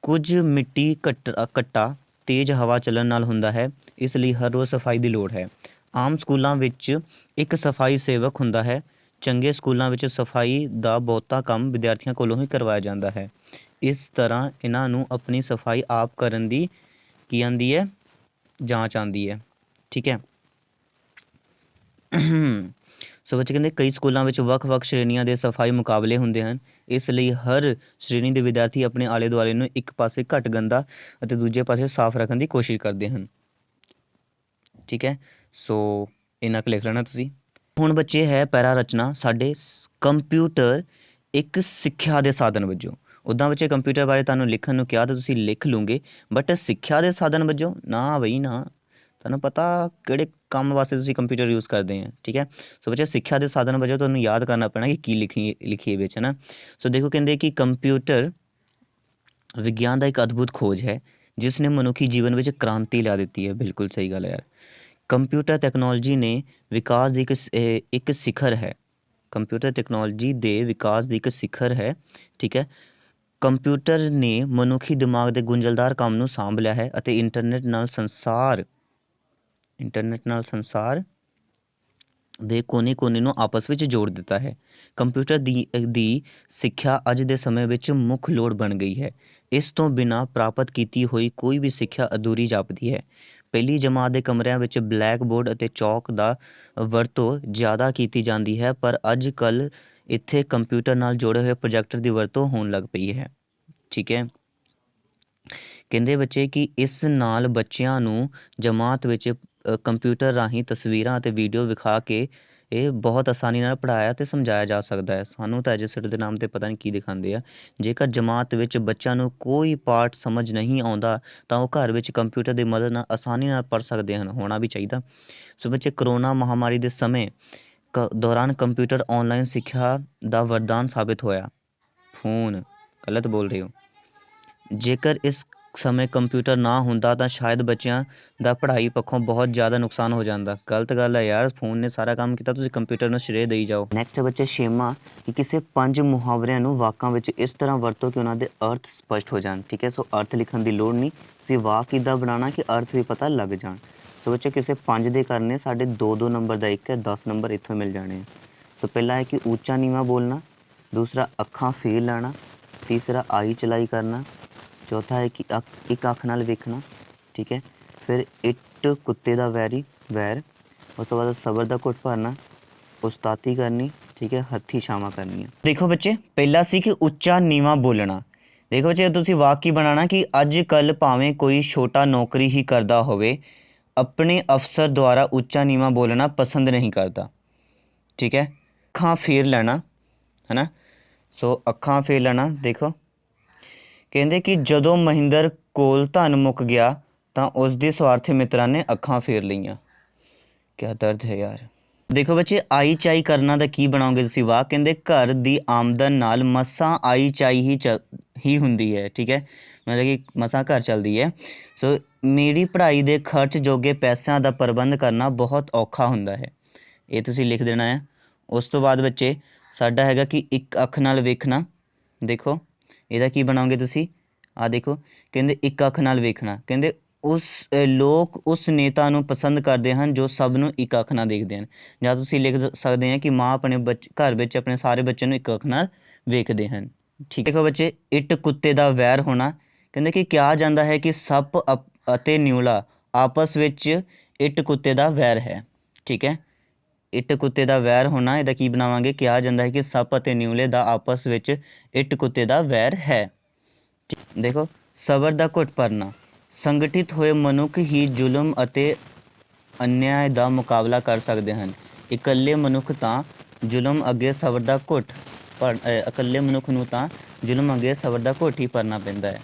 S1: ਕੁਝ ਮਿੱਟੀ ਘੱਟਾ ਤੇਜ਼ ਹਵਾ ਚੱਲਣ ਨਾਲ ਹੁੰਦਾ ਹੈ, ਇਸ ਲਈ ਹਰ ਰੋਜ਼ ਸਫਾਈ ਦੀ ਲੋੜ ਹੈ। ਆਮ ਸਕੂਲਾਂ ਵਿੱਚ ਇੱਕ ਸਫਾਈ ਸੇਵਕ ਹੁੰਦਾ ਹੈ। ਚੰਗੇ ਸਕੂਲਾਂ ਵਿੱਚ ਸਫਾਈ ਦਾ ਬਹੁਤਾ ਕੰਮ ਵਿਦਿਆਰਥੀਆਂ ਕੋਲੋਂ ਹੀ ਕਰਵਾਇਆ ਜਾਂਦਾ ਹੈ। ਇਸ ਤਰ੍ਹਾਂ ਇਹਨਾਂ ਨੂੰ ਆਪਣੀ ਸਫਾਈ ਆਪ ਕਰਨ ਦੀ ਕੀ ਆਉਂਦੀ ਹੈ, ਜਾਂਚ ਆਉਂਦੀ ਹੈ। ਠੀਕ ਹੈ, ਸੋ ਬੱਚੇ ਕਹਿੰਦੇ ਕਈ ਸਕੂਲਾਂ ਵਿੱਚ ਵੱਖ-ਵੱਖ ਸ਼੍ਰੇਣੀਆਂ ਦੇ ਸਫਾਈ ਮੁਕਾਬਲੇ ਹੁੰਦੇ ਹਨ। ਇਸ ਲਈ ਹਰ ਸ਼੍ਰੇਣੀ ਦੇ ਵਿਦਿਆਰਥੀ ਆਪਣੇ ਆਲੇ ਦੁਆਲੇ ਨੂੰ ਇੱਕ ਪਾਸੇ ਘੱਟ ਗੰਦਾ ਅਤੇ ਦੂਜੇ ਪਾਸੇ ਸਾਫ਼ ਰੱਖਣ ਦੀ ਕੋਸ਼ਿਸ਼ ਕਰਦੇ ਹਨ। ਠੀਕ ਹੈ, ਸੋ ਇੰਨਾ ਕੁ ਲਿਖ ਲੈਣਾ ਤੁਸੀਂ। ਹੁਣ ਬੱਚੇ ਹੈ ਪੈਰਾ ਰਚਨਾ। ਸਾਡੇ ਕੰਪਿਊਟਰ ਇੱਕ ਸਿੱਖਿਆ ਦੇ ਸਾਧਨ ਵਜੋਂ, ਉੱਦਾਂ ਬੱਚੇ ਕੰਪਿਊਟਰ ਬਾਰੇ ਤੁਹਾਨੂੰ ਲਿਖਣ ਨੂੰ ਕਿਹਾ ਤਾਂ ਤੁਸੀਂ ਲਿਖ ਲੂੰਗੇ, ਬਟ ਸਿੱਖਿਆ ਦੇ ਸਾਧਨ ਵਜੋਂ ਨਾ ਬਈ ਨਾ। ਤੁਹਾਨੂੰ ਪਤਾ ਕਿਹੜੇ ਕੰਮ ਵਾਸਤੇ ਤੁਸੀਂ ਕੰਪਿਊਟਰ ਯੂਜ਼ ਕਰਦੇ ਆ। ਠੀਕ ਹੈ, ਸੋ ਬੱਚੇ ਸਿੱਖਿਆ ਦੇ ਸਾਧਨ ਵਜੋਂ ਤੁਹਾਨੂੰ ਯਾਦ ਕਰਨਾ ਪੈਣਾ ਕਿ ਕੀ ਲਿਖੀਏ ਵਿੱਚ, ਹੈ ਨਾ। ਸੋ ਦੇਖੋ ਕਹਿੰਦੇ ਕਿ ਕੰਪਿਊਟਰ ਵਿਗਿਆਨ ਦਾ ਇੱਕ ਅਦਭੁਤ ਖੋਜ ਹੈ ਜਿਸ ਨੇ ਮਨੁੱਖੀ ਜੀਵਨ ਵਿੱਚ ਕ੍ਰਾਂਤੀ ਲਿਆ ਦਿੱਤੀ ਹੈ। ਬਿਲਕੁਲ ਸਹੀ ਗੱਲ ਹੈ ਯਾਰ। ਕੰਪਿਊਟਰ ਟੈਕਨੋਲੋਜੀ ਨੇ ਵਿਕਾਸ ਦੀ ਇੱਕ ਸਿਖਰ ਹੈ। ਕੰਪਿਊਟਰ ਟੈਕਨੋਲੋਜੀ ਦੇ ਵਿਕਾਸ ਦੀ ਇੱਕ ਸਿਖਰ ਹੈ। ਠੀਕ ਹੈ, ਕੰਪਿਊਟਰ ਨੇ ਮਨੁੱਖੀ ਦਿਮਾਗ ਦੇ ਗੁੰਝਲਦਾਰ ਕੰਮ ਨੂੰ ਸਾਂਭ ਲਿਆ ਹੈ ਅਤੇ ਇੰਟਰਨੈਟ ਨਾਲ ਸੰਸਾਰ ਦੇ ਕੋਨੇ-ਕੋਨੇ ਨੂੰ ਆਪਸ ਵਿੱਚ ਜੋੜ ਦਿੱਤਾ ਹੈ। ਕੰਪਿਊਟਰ ਦੀ ਸਿੱਖਿਆ ਅੱਜ ਦੇ ਸਮੇਂ ਵਿੱਚ ਮੁੱਖ ਲੋੜ ਬਣ ਗਈ ਹੈ। ਇਸ ਤੋਂ ਬਿਨਾਂ ਪ੍ਰਾਪਤ ਕੀਤੀ ਹੋਈ ਕੋਈ ਵੀ ਸਿੱਖਿਆ ਅਧੂਰੀ ਜਾਪਦੀ ਹੈ। ਪਹਿਲੀ ਜਮਾਤ ਦੇ ਕਮਰਿਆਂ ਵਿੱਚ ਬਲੈਕ ਬੋਰਡ ਅਤੇ ਚੌਕ ਦਾ ਵਰਤੋਂ ਜ਼ਿਆਦਾ ਕੀਤੀ ਜਾਂਦੀ ਹੈ, ਪਰ ਅੱਜ ਕੱਲ੍ਹ ਇੱਥੇ ਕੰਪਿਊਟਰ ਨਾਲ ਜੋੜੇ ਹੋਏ ਪ੍ਰੋਜੈਕਟਰ ਦੀ ਵਰਤੋਂ ਹੋਣ ਲੱਗ ਪਈ ਹੈ। ਠੀਕ ਹੈ, ਕਹਿੰਦੇ ਬੱਚੇ ਕਿ ਇਸ ਨਾਲ ਬੱਚਿਆਂ ਨੂੰ ਜਮਾਤ ਵਿੱਚ ਕੰਪਿਊਟਰ ਰਾਹੀਂ ਤਸਵੀਰਾਂ ਅਤੇ ਵੀਡੀਓ ਵਿਖਾ ਕੇ ਇਹ ਬਹੁਤ ਆਸਾਨੀ ਨਾਲ ਪੜ੍ਹਾਇਆ ਅਤੇ ਸਮਝਾਇਆ ਜਾ ਸਕਦਾ ਹੈ। ਸਾਨੂੰ ਤਾਂ ਐਜੂਸੇਟਰ ਦੇ ਨਾਮ 'ਤੇ ਪਤਾ ਨਹੀਂ ਕੀ ਦਿਖਾਉਂਦੇ ਆ। ਜੇਕਰ ਜਮਾਤ ਵਿੱਚ ਬੱਚਿਆਂ ਨੂੰ ਕੋਈ ਪਾਠ ਸਮਝ ਨਹੀਂ ਆਉਂਦਾ ਤਾਂ ਉਹ ਘਰ ਵਿੱਚ ਕੰਪਿਊਟਰ ਦੀ ਮਦਦ ਨਾਲ ਆਸਾਨੀ ਨਾਲ ਪੜ੍ਹ ਸਕਦੇ ਹਨ, ਹੋਣਾ ਵੀ ਚਾਹੀਦਾ। ਸੋ ਬੱਚੇ ਕਰੋਨਾ ਮਹਾਂਮਾਰੀ ਦੇ ਸਮੇਂ ਦੌਰਾਨ ਕੰਪਿਊਟਰ ਔਨਲਾਈਨ ਸਿੱਖਿਆ ਦਾ ਵਰਦਾਨ ਸਾਬਿਤ ਹੋਇਆ। ਫੋਨ ਗਲਤ ਬੋਲ ਰਹੇ ਹੋ। ਜੇਕਰ ਇਸ ਸਮੇਂ ਕੰਪਿਊਟਰ ਨਾ ਹੁੰਦਾ ਤਾਂ ਸ਼ਾਇਦ ਬੱਚਿਆਂ ਦਾ ਪੜ੍ਹਾਈ ਪੱਖੋਂ ਬਹੁਤ ਜ਼ਿਆਦਾ ਨੁਕਸਾਨ ਹੋ ਜਾਂਦਾ। ਗਲਤ ਗੱਲ ਹੈ ਯਾਰ, ਫੋਨ ਨੇ ਸਾਰਾ ਕੰਮ ਕੀਤਾ, ਤੁਸੀਂ ਕੰਪਿਊਟਰ ਨੂੰ ਸ਼੍ਰੇ ਦੇਈ ਜਾਓ। ਨੈਕਸਟ ਬੱਚੇ ਛੇਵਾਂ ਕਿ ਕਿਸੇ 5 ਮੁਹਾਵਰਿਆਂ ਨੂੰ ਵਾਕਾਂ ਵਿੱਚ ਇਸ ਤਰ੍ਹਾਂ ਵਰਤੋ ਕਿ ਉਹਨਾਂ ਦੇ ਅਰਥ ਸਪਸ਼ਟ ਹੋ ਜਾਣ। ਠੀਕ ਹੈ, ਸੋ ਅਰਥ ਲਿਖਣ ਦੀ ਲੋੜ ਨਹੀਂ, ਤੁਸੀਂ ਵਾਕ ਕਿੱਦਾਂ ਬਣਾਉਣਾ ਕਿ ਅਰਥ ਵੀ ਪਤਾ ਲੱਗ ਜਾਣ। ਸੋ ਬੱਚੇ ਕਿਸੇ 5 ਦੇ ਕਰਨੇ, ਸਾਡੇ 2-2 ਨੰਬਰ ਦਾ ਇੱਕ ਹੈ, 10 ਨੰਬਰ ਇੱਥੋਂ ਮਿਲ ਜਾਣੇ ਆ। ਸੋ ਪਹਿਲਾ ਹੈ ਕਿ ਉੱਚਾ ਨੀਵਾਂ ਬੋਲਣਾ, दूसरा ਅੱਖਾਂ ਫੇਰ ਲੈਣਾ, ਤੀਸਰਾ ਆਈ ਚਲਾਈ ਕਰਨਾ, ਚੌਥਾ ਹੈ ਕਿ ਇੱਕ ਅੱਖ ਨਾਲ ਵੇਖਣਾ। ਠੀਕ ਹੈ, ਫਿਰ ਇੱਟ ਕੁੱਤੇ ਦਾ ਵੈਰ, ਉਸ ਤੋਂ ਬਾਅਦ ਸਬਰ ਦਾ ਘੁੱਟ ਭਰਨਾ, ਉਸਤਾਦੀ ਕਰਨੀ। ਠੀਕ ਹੈ, ਹੱਥੀ ਛਾਵਾਂ ਕਰਨੀਆਂ। ਦੇਖੋ ਬੱਚੇ, ਪਹਿਲਾ ਸੀ ਕਿ ਉੱਚਾ ਨੀਵਾਂ ਬੋਲਣਾ। ਦੇਖੋ ਬੱਚੇ, ਤੁਸੀਂ ਵਾਕ ਕੀ ਬਣਾਉਣਾ ਕਿ ਅੱਜ ਕੱਲ੍ਹ ਭਾਵੇਂ ਕੋਈ ਛੋਟਾ ਨੌਕਰੀ ਹੀ ਕਰਦਾ ਹੋਵੇ, ਆਪਣੇ ਅਫਸਰ ਦੁਆਰਾ ਉੱਚਾ ਨੀਵਾਂ ਬੋਲਣਾ ਪਸੰਦ ਨਹੀਂ ਕਰਦਾ। ਠੀਕ ਹੈ, ਅੱਖਾਂ ਫੇਰ ਲੈਣਾ ਹੈ ਨਾ। ਸੋ ਅੱਖਾਂ ਫੇਰ ਲੈਣਾ। ਦੇਖੋ ਕਹਿੰਦੇ ਕਿ ਜਦੋਂ ਮਹਿੰਦਰ ਕੋਲ ਧਨ ਮੁੱਕ ਗਿਆ ਤਾਂ ਉਸ ਦੇ ਸਵਾਰਥੀ ਮਿੱਤਰਾਂ ਨੇ ਅੱਖਾਂ ਫੇਰ ਲਈਆਂ। ਕਿਆ ਦਰਦ ਹੈ ਯਾਰ। ਦੇਖੋ ਬੱਚੇ, ਆਈ ਚਾਈ ਕਰਨਾ ਦਾ ਕੀ ਬਣਾਓਗੇ ਤੁਸੀਂ ਵਾਕ। ਕਹਿੰਦੇ ਘਰ ਦੀ ਆਮਦਨ ਨਾਲ ਮਸਾਂ ਆਈ ਚਾਈ ਹੀ ਹੁੰਦੀ ਹੈ। ਠੀਕ ਹੈ, ਮਤਲਬ ਕਿ ਮਸਾਂ ਘਰ ਚੱਲਦੀ ਹੈ। ਸੋ ਮੇਰੀ ਪੜ੍ਹਾਈ ਦੇ ਖਰਚ ਜੋਗੇ ਪੈਸਿਆਂ ਦਾ ਪ੍ਰਬੰਧ ਕਰਨਾ ਬਹੁਤ ਔਖਾ ਹੁੰਦਾ ਹੈ। ਇਹ ਤੁਸੀਂ ਲਿਖ ਦੇਣਾ ਹੈ। ਉਸ ਤੋਂ ਬਾਅਦ ਬੱਚੇ ਸਾਡਾ ਹੈਗਾ ਕਿ ਇੱਕ ਅੱਖ ਨਾਲ ਵੇਖਣਾ। ਦੇਖੋ ਇਹਦਾ ਕੀ ਬਣਾਓਗੇ ਤੁਸੀਂ, ਆਹ ਦੇਖੋ ਕਹਿੰਦੇ ਇੱਕ ਅੱਖ ਨਾਲ ਵੇਖਣਾ। ਕਹਿੰਦੇ ਲੋਕ ਉਸ ਨੇਤਾ ਨੂੰ ਪਸੰਦ ਕਰਦੇ ਹਨ ਜੋ ਸਭ ਨੂੰ ਇੱਕ ਅੱਖ ਨਾਲ ਦੇਖਦੇ ਹਨ। ਜਾਂ ਤੁਸੀਂ ਲਿਖ ਸਕਦੇ ਆ ਕਿ ਮਾਂ ਆਪਣੇ ਘਰ ਵਿੱਚ ਆਪਣੇ ਸਾਰੇ ਬੱਚਿਆਂ ਨੂੰ ਇੱਕ ਅੱਖ ਨਾਲ ਵੇਖਦੇ ਹਨ। ਠੀਕ ਹੈ, ਦੇਖੋ ਬੱਚੇ, ਇੱਟ ਕੁੱਤੇ ਦਾ ਵੈਰ ਹੋਣਾ। ਕਹਿੰਦੇ ਕਿ ਕਿਹਾ ਜਾਂਦਾ ਹੈ ਕਿ ਸੱਪ ਅਤੇ ਨਿਊਲਾ ਆਪਸ ਵਿੱਚ ਇੱਟ ਕੁੱਤੇ ਦਾ ਵੈਰ ਹੈ। ਠੀਕ ਹੈ, ਇੱਟ ਕੁੱਤੇ ਦਾ ਵੈਰ ਹੋਣਾ, ਇਹਦਾ ਕੀ ਬਣਾਵਾਂਗੇ। ਕਿਹਾ ਜਾਂਦਾ ਹੈ ਕਿ ਸੱਪ ਅਤੇ ਨਿਊਲੇ ਦਾ ਆਪਸ ਵਿੱਚ ਇੱਟ ਕੁੱਤੇ ਦਾ ਵੈਰ ਹੈ। ਦੇਖੋ ਸਬਰ ਦਾ ਘੁੱਟ ਭਰਨਾ। ਸੰਗਠਿਤ ਹੋਏ ਮਨੁੱਖ ਹੀ ਜ਼ੁਲਮ ਅਤੇ ਅਨਿਆਏ ਦਾ ਮੁਕਾਬਲਾ ਕਰ ਸਕਦੇ ਹਨ। ਇਕੱਲੇ ਮਨੁੱਖ ਤਾਂ ਜ਼ੁਲਮ ਅੱਗੇ ਸਬਰ ਦਾ ਘੁੱਟ ਇਕੱਲੇ ਮਨੁੱਖ ਨੂੰ ਤਾਂ ਜ਼ੁਲਮ ਅੱਗੇ ਸਬਰ ਦਾ ਘੁੱਟ ਹੀ ਭਰਨਾ ਪੈਂਦਾ ਹੈ।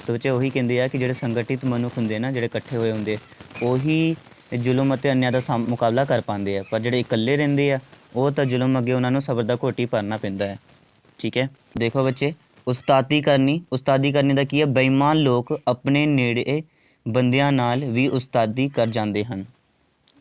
S1: ਸੋ ਬੱਚੇ ਉਹੀ ਕਹਿੰਦੇ ਆ ਕਿ ਜਿਹੜੇ ਸੰਗਠਿਤ ਮਨੁੱਖ ਹੁੰਦੇ ਨਾ, ਜਿਹੜੇ ਇਕੱਠੇ ਹੋਏ ਹੁੰਦੇ, ਉਹੀ ਜ਼ੁਲਮ ਅਤੇ ਅਨਿਆਂ ਦਾ ਮੁਕਾਬਲਾ ਕਰ ਪਾਉਂਦੇ ਆ। ਪਰ ਜਿਹੜੇ ਇਕੱਲੇ ਰਹਿੰਦੇ ਆ, ਉਹ ਤਾਂ ਜ਼ੁਲਮ ਅੱਗੇ ਉਹਨਾਂ ਨੂੰ ਸਬਰ ਦਾ ਘੁੱਟ ਹੀ ਭਰਨਾ ਪੈਂਦਾ ਹੈ। ਠੀਕ ਹੈ, ਦੇਖੋ ਬੱਚੇ, ਉਸਤਾਦੀ ਕਰਨੀ ਦਾ ਕੀ ਹੈ। ਬੇਈਮਾਨ ਲੋਕ ਆਪਣੇ ਨੇੜੇ ਬੰਦਿਆਂ ਨਾਲ ਵੀ ਉਸਤਾਦੀ ਕਰ ਜਾਂਦੇ ਹਨ।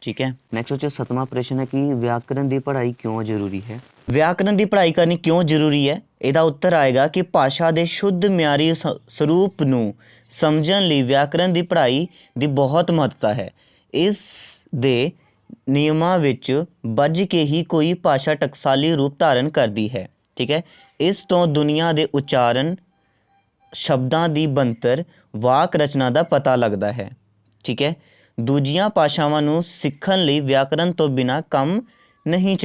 S1: ਠੀਕ ਹੈ, ਨੈਕਸਟ ਬੱਚੇ 7ਵਾਂ ਪ੍ਰਸ਼ਨ ਹੈ ਕਿ ਵਿਆਕਰਨ ਦੀ ਪੜ੍ਹਾਈ ਕਿਉਂ ਜ਼ਰੂਰੀ ਹੈ। ਵਿਆਕਰਨ ਦੀ ਪੜ੍ਹਾਈ ਕਰਨੀ ਕਿਉਂ ਜ਼ਰੂਰੀ ਹੈ, ਇਹਦਾ ਉੱਤਰ ਆਏਗਾ ਕਿ ਭਾਸ਼ਾ ਦੇ ਸ਼ੁੱਧ ਮਿਆਰੀ ਸਰੂਪ ਨੂੰ ਸਮਝਣ ਲਈ ਵਿਆਕਰਨ ਦੀ ਪੜ੍ਹਾਈ ਦੀ ਬਹੁਤ ਮਹੱਤਤਾ ਹੈ। ਇਸ ਦੇ ਨਿਯਮਾਂ ਵਿੱਚ ਬੱਝ ਕੇ ਹੀ ਕੋਈ ਭਾਸ਼ਾ ਟਕਸਾਲੀ ਰੂਪ ਧਾਰਨ ਕਰਦੀ ਹੈ। ਠੀਕ ਹੈ, ਇਸ ਤੋਂ ਦੁਨੀਆ ਦੇ ਉਚਾਰਨ, ਸ਼ਬਦਾਂ ਦੀ ਬਣਤਰ, ਵਾਕ ਰਚਨਾ ਦਾ ਪਤਾ ਲੱਗਦਾ ਹੈ। ਠੀਕ ਹੈ, ਦੂਜੀਆਂ ਭਾਸ਼ਾਵਾਂ ਨੂੰ ਸਿੱਖਣ ਲਈ ਵਿਆਕਰਨ ਤੋਂ ਬਿਨਾਂ ਕੰਮ ਨਹੀਂ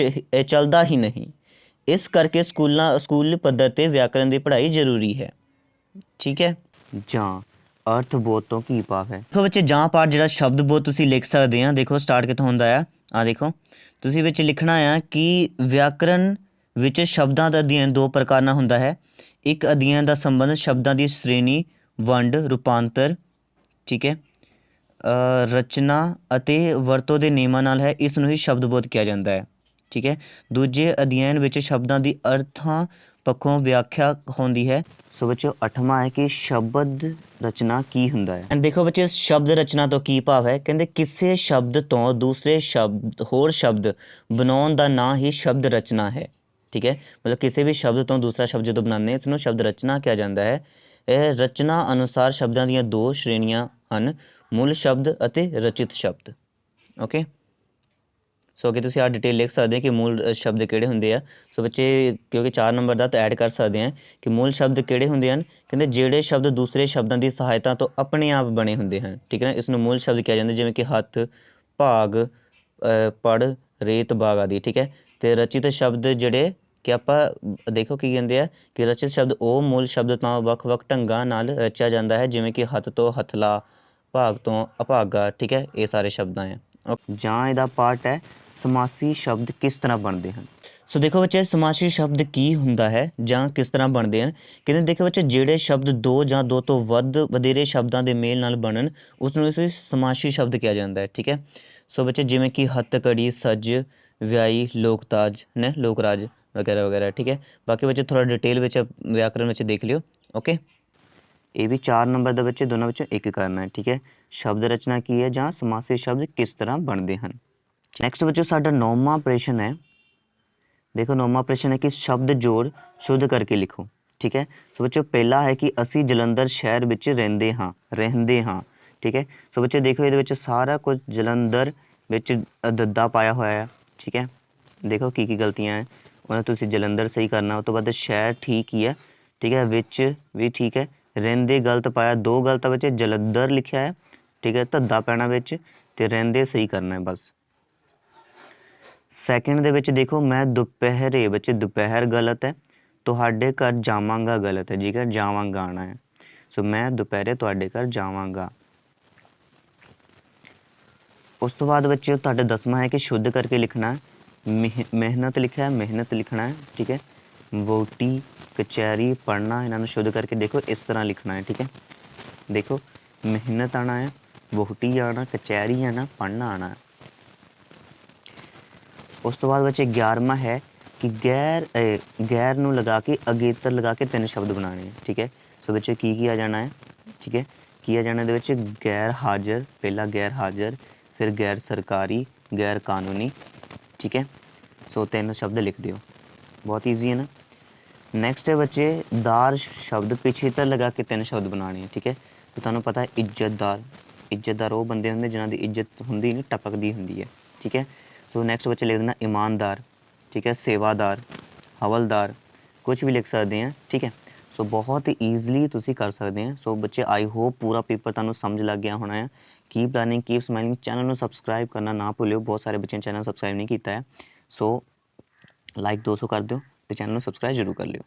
S1: ਚੱਲਦਾ ਹੀ ਨਹੀਂ। ਇਸ ਕਰਕੇ ਸਕੂਲ ਪੱਧਰ 'ਤੇ ਵਿਆਕਰਨ ਦੀ ਪੜ੍ਹਾਈ ਜ਼ਰੂਰੀ ਹੈ। ਠੀਕ ਹੈ, ਜਾਂ ਅਰਥ ਬੋਧ ਤੋਂ ਕੀ ਭਾਵ ਹੈ। ਦੇਖੋ ਬੱਚੇ, ਜਾਂ ਪਾਠ ਜਿਹੜਾ ਸ਼ਬਦ ਬੋਧ ਤੁਸੀਂ ਲਿਖ ਸਕਦੇ ਆ। ਦੇਖੋ ਸਟਾਰਟ ਕਿੱਥੋਂ ਹੁੰਦਾ ਆ ਦੇਖੋ ਤੁਸੀਂ ਵਿੱਚ ਲਿਖਣਾ ਆ ਕਿ ਵਿਆਕਰਨ ਵਿੱਚ ਸ਼ਬਦਾਂ ਦਾ ਅਧਿਐਨ 2 ਪ੍ਰਕਾਰ ਨਾਲ ਹੁੰਦਾ ਹੈ। ਇੱਕ ਅਧਿਐਨ ਦਾ ਸੰਬੰਧ ਸ਼ਬਦਾਂ ਦੀ ਸ਼੍ਰੇਣੀ, ਵੰਡ, ਰੂਪਾਂਤਰ, ਠੀਕ ਹੈ, ਰਚਨਾ ਅਤੇ ਵਰਤੋਂ ਦੇ ਨਿਯਮਾਂ ਨਾਲ ਹੈ। ਇਸ ਨੂੰ ਹੀ ਸ਼ਬਦ ਬੋਧ ਕਿਹਾ ਜਾਂਦਾ ਹੈ। ਠੀਕ ਹੈ, ਦੂਜੇ ਅਧਿਐਨ ਵਿੱਚ ਸ਼ਬਦਾਂ ਦੀ ਅਰਥਾਂ ਪੱਖੋਂ ਵਿਆਖਿਆ ਹੁੰਦੀ ਹੈ। ਸੋ ਬੱਚਿਓ 8ਵਾਂ ਹੈ ਕਿ ਸ਼ਬਦ ਰਚਨਾ ਕੀ ਹੁੰਦਾ ਹੈ। ਐਂਡ ਦੇਖੋ ਬੱਚੇ, ਸ਼ਬਦ ਰਚਨਾ ਤੋਂ ਕੀ ਭਾਵ ਹੈ। ਕਹਿੰਦੇ ਕਿਸੇ ਸ਼ਬਦ ਤੋਂ ਦੂਸਰੇ ਹੋਰ ਸ਼ਬਦ ਬਣਾਉਣ ਦਾ ਨਾਂ ਹੀ ਸ਼ਬਦ ਰਚਨਾ ਹੈ। ਠੀਕ ਹੈ, ਮਤਲਬ ਕਿਸੇ ਵੀ ਸ਼ਬਦ ਤੋਂ ਦੂਸਰਾ ਸ਼ਬਦ ਜਦੋਂ ਬਣਾਉਂਦੇ ਇਸ ਨੂੰ ਸ਼ਬਦ ਰਚਨਾ ਕਿਹਾ ਜਾਂਦਾ ਹੈ। ਇਹ ਰਚਨਾ ਅਨੁਸਾਰ ਸ਼ਬਦਾਂ ਦੀਆਂ 2 ਸ਼੍ਰੇਣੀਆਂ ਹਨ, ਮੂਲ ਸ਼ਬਦ ਅਤੇ ਰਚਿਤ ਸ਼ਬਦ। ਓਕੇ, ਸੋ ਅੱਗੇ ਤੁਸੀਂ ਆਹ ਡਿਟੇਲ ਲਿਖ ਸਕਦੇ ਹੋ ਕਿ ਮੂਲ ਸ਼ਬਦ ਕਿਹੜੇ ਹੁੰਦੇ ਆ। ਸੋ ਬੱਚੇ, ਕਿਉਂਕਿ 4 ਨੰਬਰ ਦਾ ਤਾਂ ਐਡ ਕਰ ਸਕਦੇ ਆ ਕਿ ਮੂਲ ਸ਼ਬਦ ਕਿਹੜੇ ਹੁੰਦੇ ਹਨ। ਕਹਿੰਦੇ ਜਿਹੜੇ ਸ਼ਬਦ ਦੂਸਰੇ ਸ਼ਬਦਾਂ ਦੀ ਸਹਾਇਤਾ ਤੋਂ ਆਪਣੇ ਆਪ ਬਣੇ ਹੁੰਦੇ ਹਨ। ਠੀਕ ਹੈ ਨਾ, ਇਸ ਨੂੰ ਮੂਲ ਸ਼ਬਦ ਕਿਹਾ ਜਾਂਦਾ, ਜਿਵੇਂ ਕਿ ਹੱਥ, ਭਾਗ, ਪੜ੍ਹ, ਰੇਤ, ਬਾਗ ਆਦਿ। ਠੀਕ ਹੈ, ਅਤੇ ਰਚਿਤ ਸ਼ਬਦ ਜਿਹੜੇ ਕਿ ਆਪਾਂ ਦੇਖੋ ਕੀ ਕਹਿੰਦੇ ਆ ਕਿ ਰਚਿਤ ਸ਼ਬਦ ਉਹ ਮੂਲ ਸ਼ਬਦ ਤੋਂ ਵੱਖ-ਵੱਖ ਢੰਗਾਂ ਨਾਲ ਰਚਿਆ ਜਾਂਦਾ ਹੈ, ਜਿਵੇਂ ਕਿ ਹੱਥ ਤੋਂ ਹਥਲਾ, ਭਾਗ ਤੋਂ ਅਭਾਗਾ। ਠੀਕ ਹੈ, ਇਹ ਸਾਰੇ ਸ਼ਬਦਾਂ ਆ। ਜਾਂ ਇਹਦਾ ਪਾਰਟ ਹੈ ਸਮਾਸੀ ਸ਼ਬਦ ਕਿਸ ਤਰ੍ਹਾਂ ਬਣਦੇ ਹਨ। ਸੋ ਦੇਖੋ ਬੱਚੇ, ਸਮਾਸੀ ਸ਼ਬਦ ਕੀ ਹੁੰਦਾ ਹੈ ਜਾਂ ਕਿਸ ਤਰ੍ਹਾਂ ਬਣਦੇ ਹਨ। ਕਹਿੰਦੇ ਦੇਖੋ ਬੱਚੇ, ਜਿਹੜੇ ਸ਼ਬਦ 2 ਜਾਂ 2 ਤੋਂ ਵਧੇਰੇ ਸ਼ਬਦਾਂ ਦੇ ਮੇਲ ਨਾਲ ਬਣਨ ਉਸ ਨੂੰ ਇਸ ਸਮਾਸੀ ਸ਼ਬਦ ਕਿਹਾ ਜਾਂਦਾ ਹੈ। ਠੀਕ ਹੈ, ਸੋ ਬੱਚੇ ਜਿਵੇਂ ਕਿ ਹੱਥਕੜੀ, ਸੱਜ, ਵਿਆਹੀ, ਲੋਕਤਾਜ ਨੇ, ਲੋਕਰਾਜ ਵਗੈਰਾ ਵਗੈਰਾ। ਠੀਕ ਹੈ, ਬਾਕੀ ਬੱਚੇ ਥੋੜ੍ਹਾ ਡਿਟੇਲ ਵਿੱਚ ਵਿਆਕਰਨ ਵਿੱਚ ਦੇਖ ਲਿਓ। ओके, ये भी 4 नंबर ਦੇ ਬੱਚੇ ਦੋਨਾਂ ਵਿੱਚੋਂ ਇੱਕ ਕਰਨਾ ਹੈ। ਠੀਕ ਹੈ, ਸ਼ਬਦ ਰਚਨਾ ਕੀ ਹੈ ਜਾਂ ਸਮਾਸੀ ਸ਼ਬਦ ਕਿਸ ਤਰ੍ਹਾਂ ਬਣਦੇ ਹਨ। ਨੈਕਸਟ ਬੱਚੋ ਸਾਡਾ 9ਵਾਂ ਪ੍ਰਸ਼ਨ ਹੈ। देखो 9वां प्रश्न है कि शब्द जोड़ शुद्ध करके लिखो। ठीक है, सो बच्चों पहला है कि असी जलंधर शहर ਵਿੱਚ ਰਹਿੰਦੇ ਹਾਂ। ठीक है, सो बच्चों देखो ਇਹਦੇ ਵਿੱਚ ਸਾਰਾ ਕੁਝ ਜਲੰਧਰ ਵਿੱਚ ਦੱਦਾ ਪਾਇਆ ਹੋਇਆ ਹੈ। ठीक है, देखो ਕੀ ਗਲਤੀਆਂ ਹੈ ਉਹਨਾਂ ਤੁਸੀਂ ਜਲੰਧਰ ਸਹੀ ਕਰਨਾ। ਉਸ ਤੋਂ ਬਾਅਦ ਸ਼ਹਿਰ ਠੀਕ ਹੀ ਹੈ। ठीक है, ਵਿੱਚ ਵੀ ਠੀਕ ਹੈ। ਰਹਿੰਦੇ ਗਲਤ ਪਾਇਆ, ਦੋ ਗਲਤ ਵਿੱਚ ਜਲੰਧਰ ਲਿਖਿਆ ਹੈ। ठीक है, ਧੱਦਾ ਪੈਣਾ ਵਿੱਚ ਤੇ ਰਹਿੰਦੇ ਸਹੀ ਕਰਨਾ ਹੈ ਬਸ। ਸੈਕਿੰਡ ਦੇ ਵਿੱਚ ਦੇਖੋ ਮੈਂ ਦੁਪਹਿਰੇ ਬੱਚੇ ਦੁਪਹਿਰ ਗਲਤ ਹੈ, ਤੁਹਾਡੇ ਘਰ ਜਾਵਾਂਗਾ ਗਲਤ ਹੈ। ਠੀਕ ਹੈ, ਜਾਵਾਂਗਾ ਆਉਣਾ ਹੈ। ਸੋ ਮੈਂ ਦੁਪਹਿਰੇ ਤੁਹਾਡੇ ਘਰ ਜਾਵਾਂਗਾ। ਉਸ ਤੋਂ ਬਾਅਦ ਬੱਚੇ ਤੁਹਾਡਾ 10ਵਾਂ ਹੈ ਕਿ ਸ਼ੁੱਧ ਕਰਕੇ ਲਿਖਣਾ ਮਿਹਨਤ ਲਿਖਿਆ ਹੈ, ਮਿਹਨਤ ਲਿਖਣਾ ਹੈ। ਠੀਕ ਹੈ, ਵੋਟੀ ਕਚਹਿਰੀ ਪੜ੍ਹਨਾ, ਇਹਨਾਂ ਨੂੰ ਸ਼ੁੱਧ ਕਰਕੇ ਦੇਖੋ ਇਸ ਤਰ੍ਹਾਂ ਲਿਖਣਾ ਹੈ। ਠੀਕ ਹੈ, ਦੇਖੋ ਮਿਹਨਤ ਆਉਣਾ ਹੈ, ਵੋਟੀ ਆਉਣਾ, ਕਚਹਿਰੀ ਆਉਣਾ, ਪੜ੍ਹਨਾ ਆਉਣਾ ਹੈ। ਉਸ ਤੋਂ ਬਾਅਦ ਬੱਚੇ 11ਵਾਂ ਹੈ ਕਿ ਗੈਰ ਨੂੰ ਲਗਾ ਕੇ ਅਗੇਤਰ ਲਗਾ ਕੇ 3 ਸ਼ਬਦ ਬਣਾਉਣੇ ਹੈ। ਠੀਕ ਹੈ, ਸੋ ਬੱਚੇ ਕੀ ਆ ਜਾਣਾ ਹੈ। ਠੀਕ ਹੈ, ਕੀ ਆ ਜਾਣਾ ਇਹਦੇ ਵਿੱਚ ਗੈਰ ਹਾਜ਼ਰ, ਪਹਿਲਾ ਗੈਰ ਹਾਜ਼ਰ, ਫਿਰ ਗੈਰ ਸਰਕਾਰੀ, ਗੈਰ ਕਾਨੂੰਨੀ। ਠੀਕ ਹੈ, ਸੋ 3 ਸ਼ਬਦ ਲਿਖ ਦਿਓ, ਬਹੁਤ ਈਜ਼ੀ ਹੈ ਨਾ। ਨੈਕਸਟ ਹੈ ਬੱਚੇ ਦਾਰ ਸ਼ਬਦ ਪਿਛੇਤਰ ਲਗਾ ਕੇ 3 ਸ਼ਬਦ ਬਣਾਉਣੇ ਹੈ। ਠੀਕ ਹੈ, ਤੇ ਤੁਹਾਨੂੰ ਪਤਾ ਹੈ ਇੱਜ਼ਤਦਾਰ, ਇੱਜ਼ਤਦਾਰ ਉਹ ਬੰਦੇ ਹੁੰਦੇ ਜਿਨ੍ਹਾਂ ਦੀ ਇੱਜ਼ਤ ਹੁੰਦੀ ਨਹੀਂ ਟਪਕਦੀ ਹੁੰਦੀ ਹੈ। ਠੀਕ ਹੈ, ਸੋ ਨੈਕਸਟ ਬੱਚੇ ਲਿਖ ਦੇਣਾ ईमानदार। ठीक है, सेवादार, हवलदार, कुछ भी लिख सकते हैं। ठीक है, सो बहुत ही ईजिली तुसी कर सकते हैं। सो बच्चे आई होप पूरा पेपर तुहानू समझ लग गया होना है। Keep learning keep smiling, channel में सबसक्राइब करना ना भूलियो, बहुत सारे बच्चे चैनल सबसक्राइब नहीं किया है। सो लाइक 200 कर दो तो चैनल में सबसक्राइब जरूर कर लियो।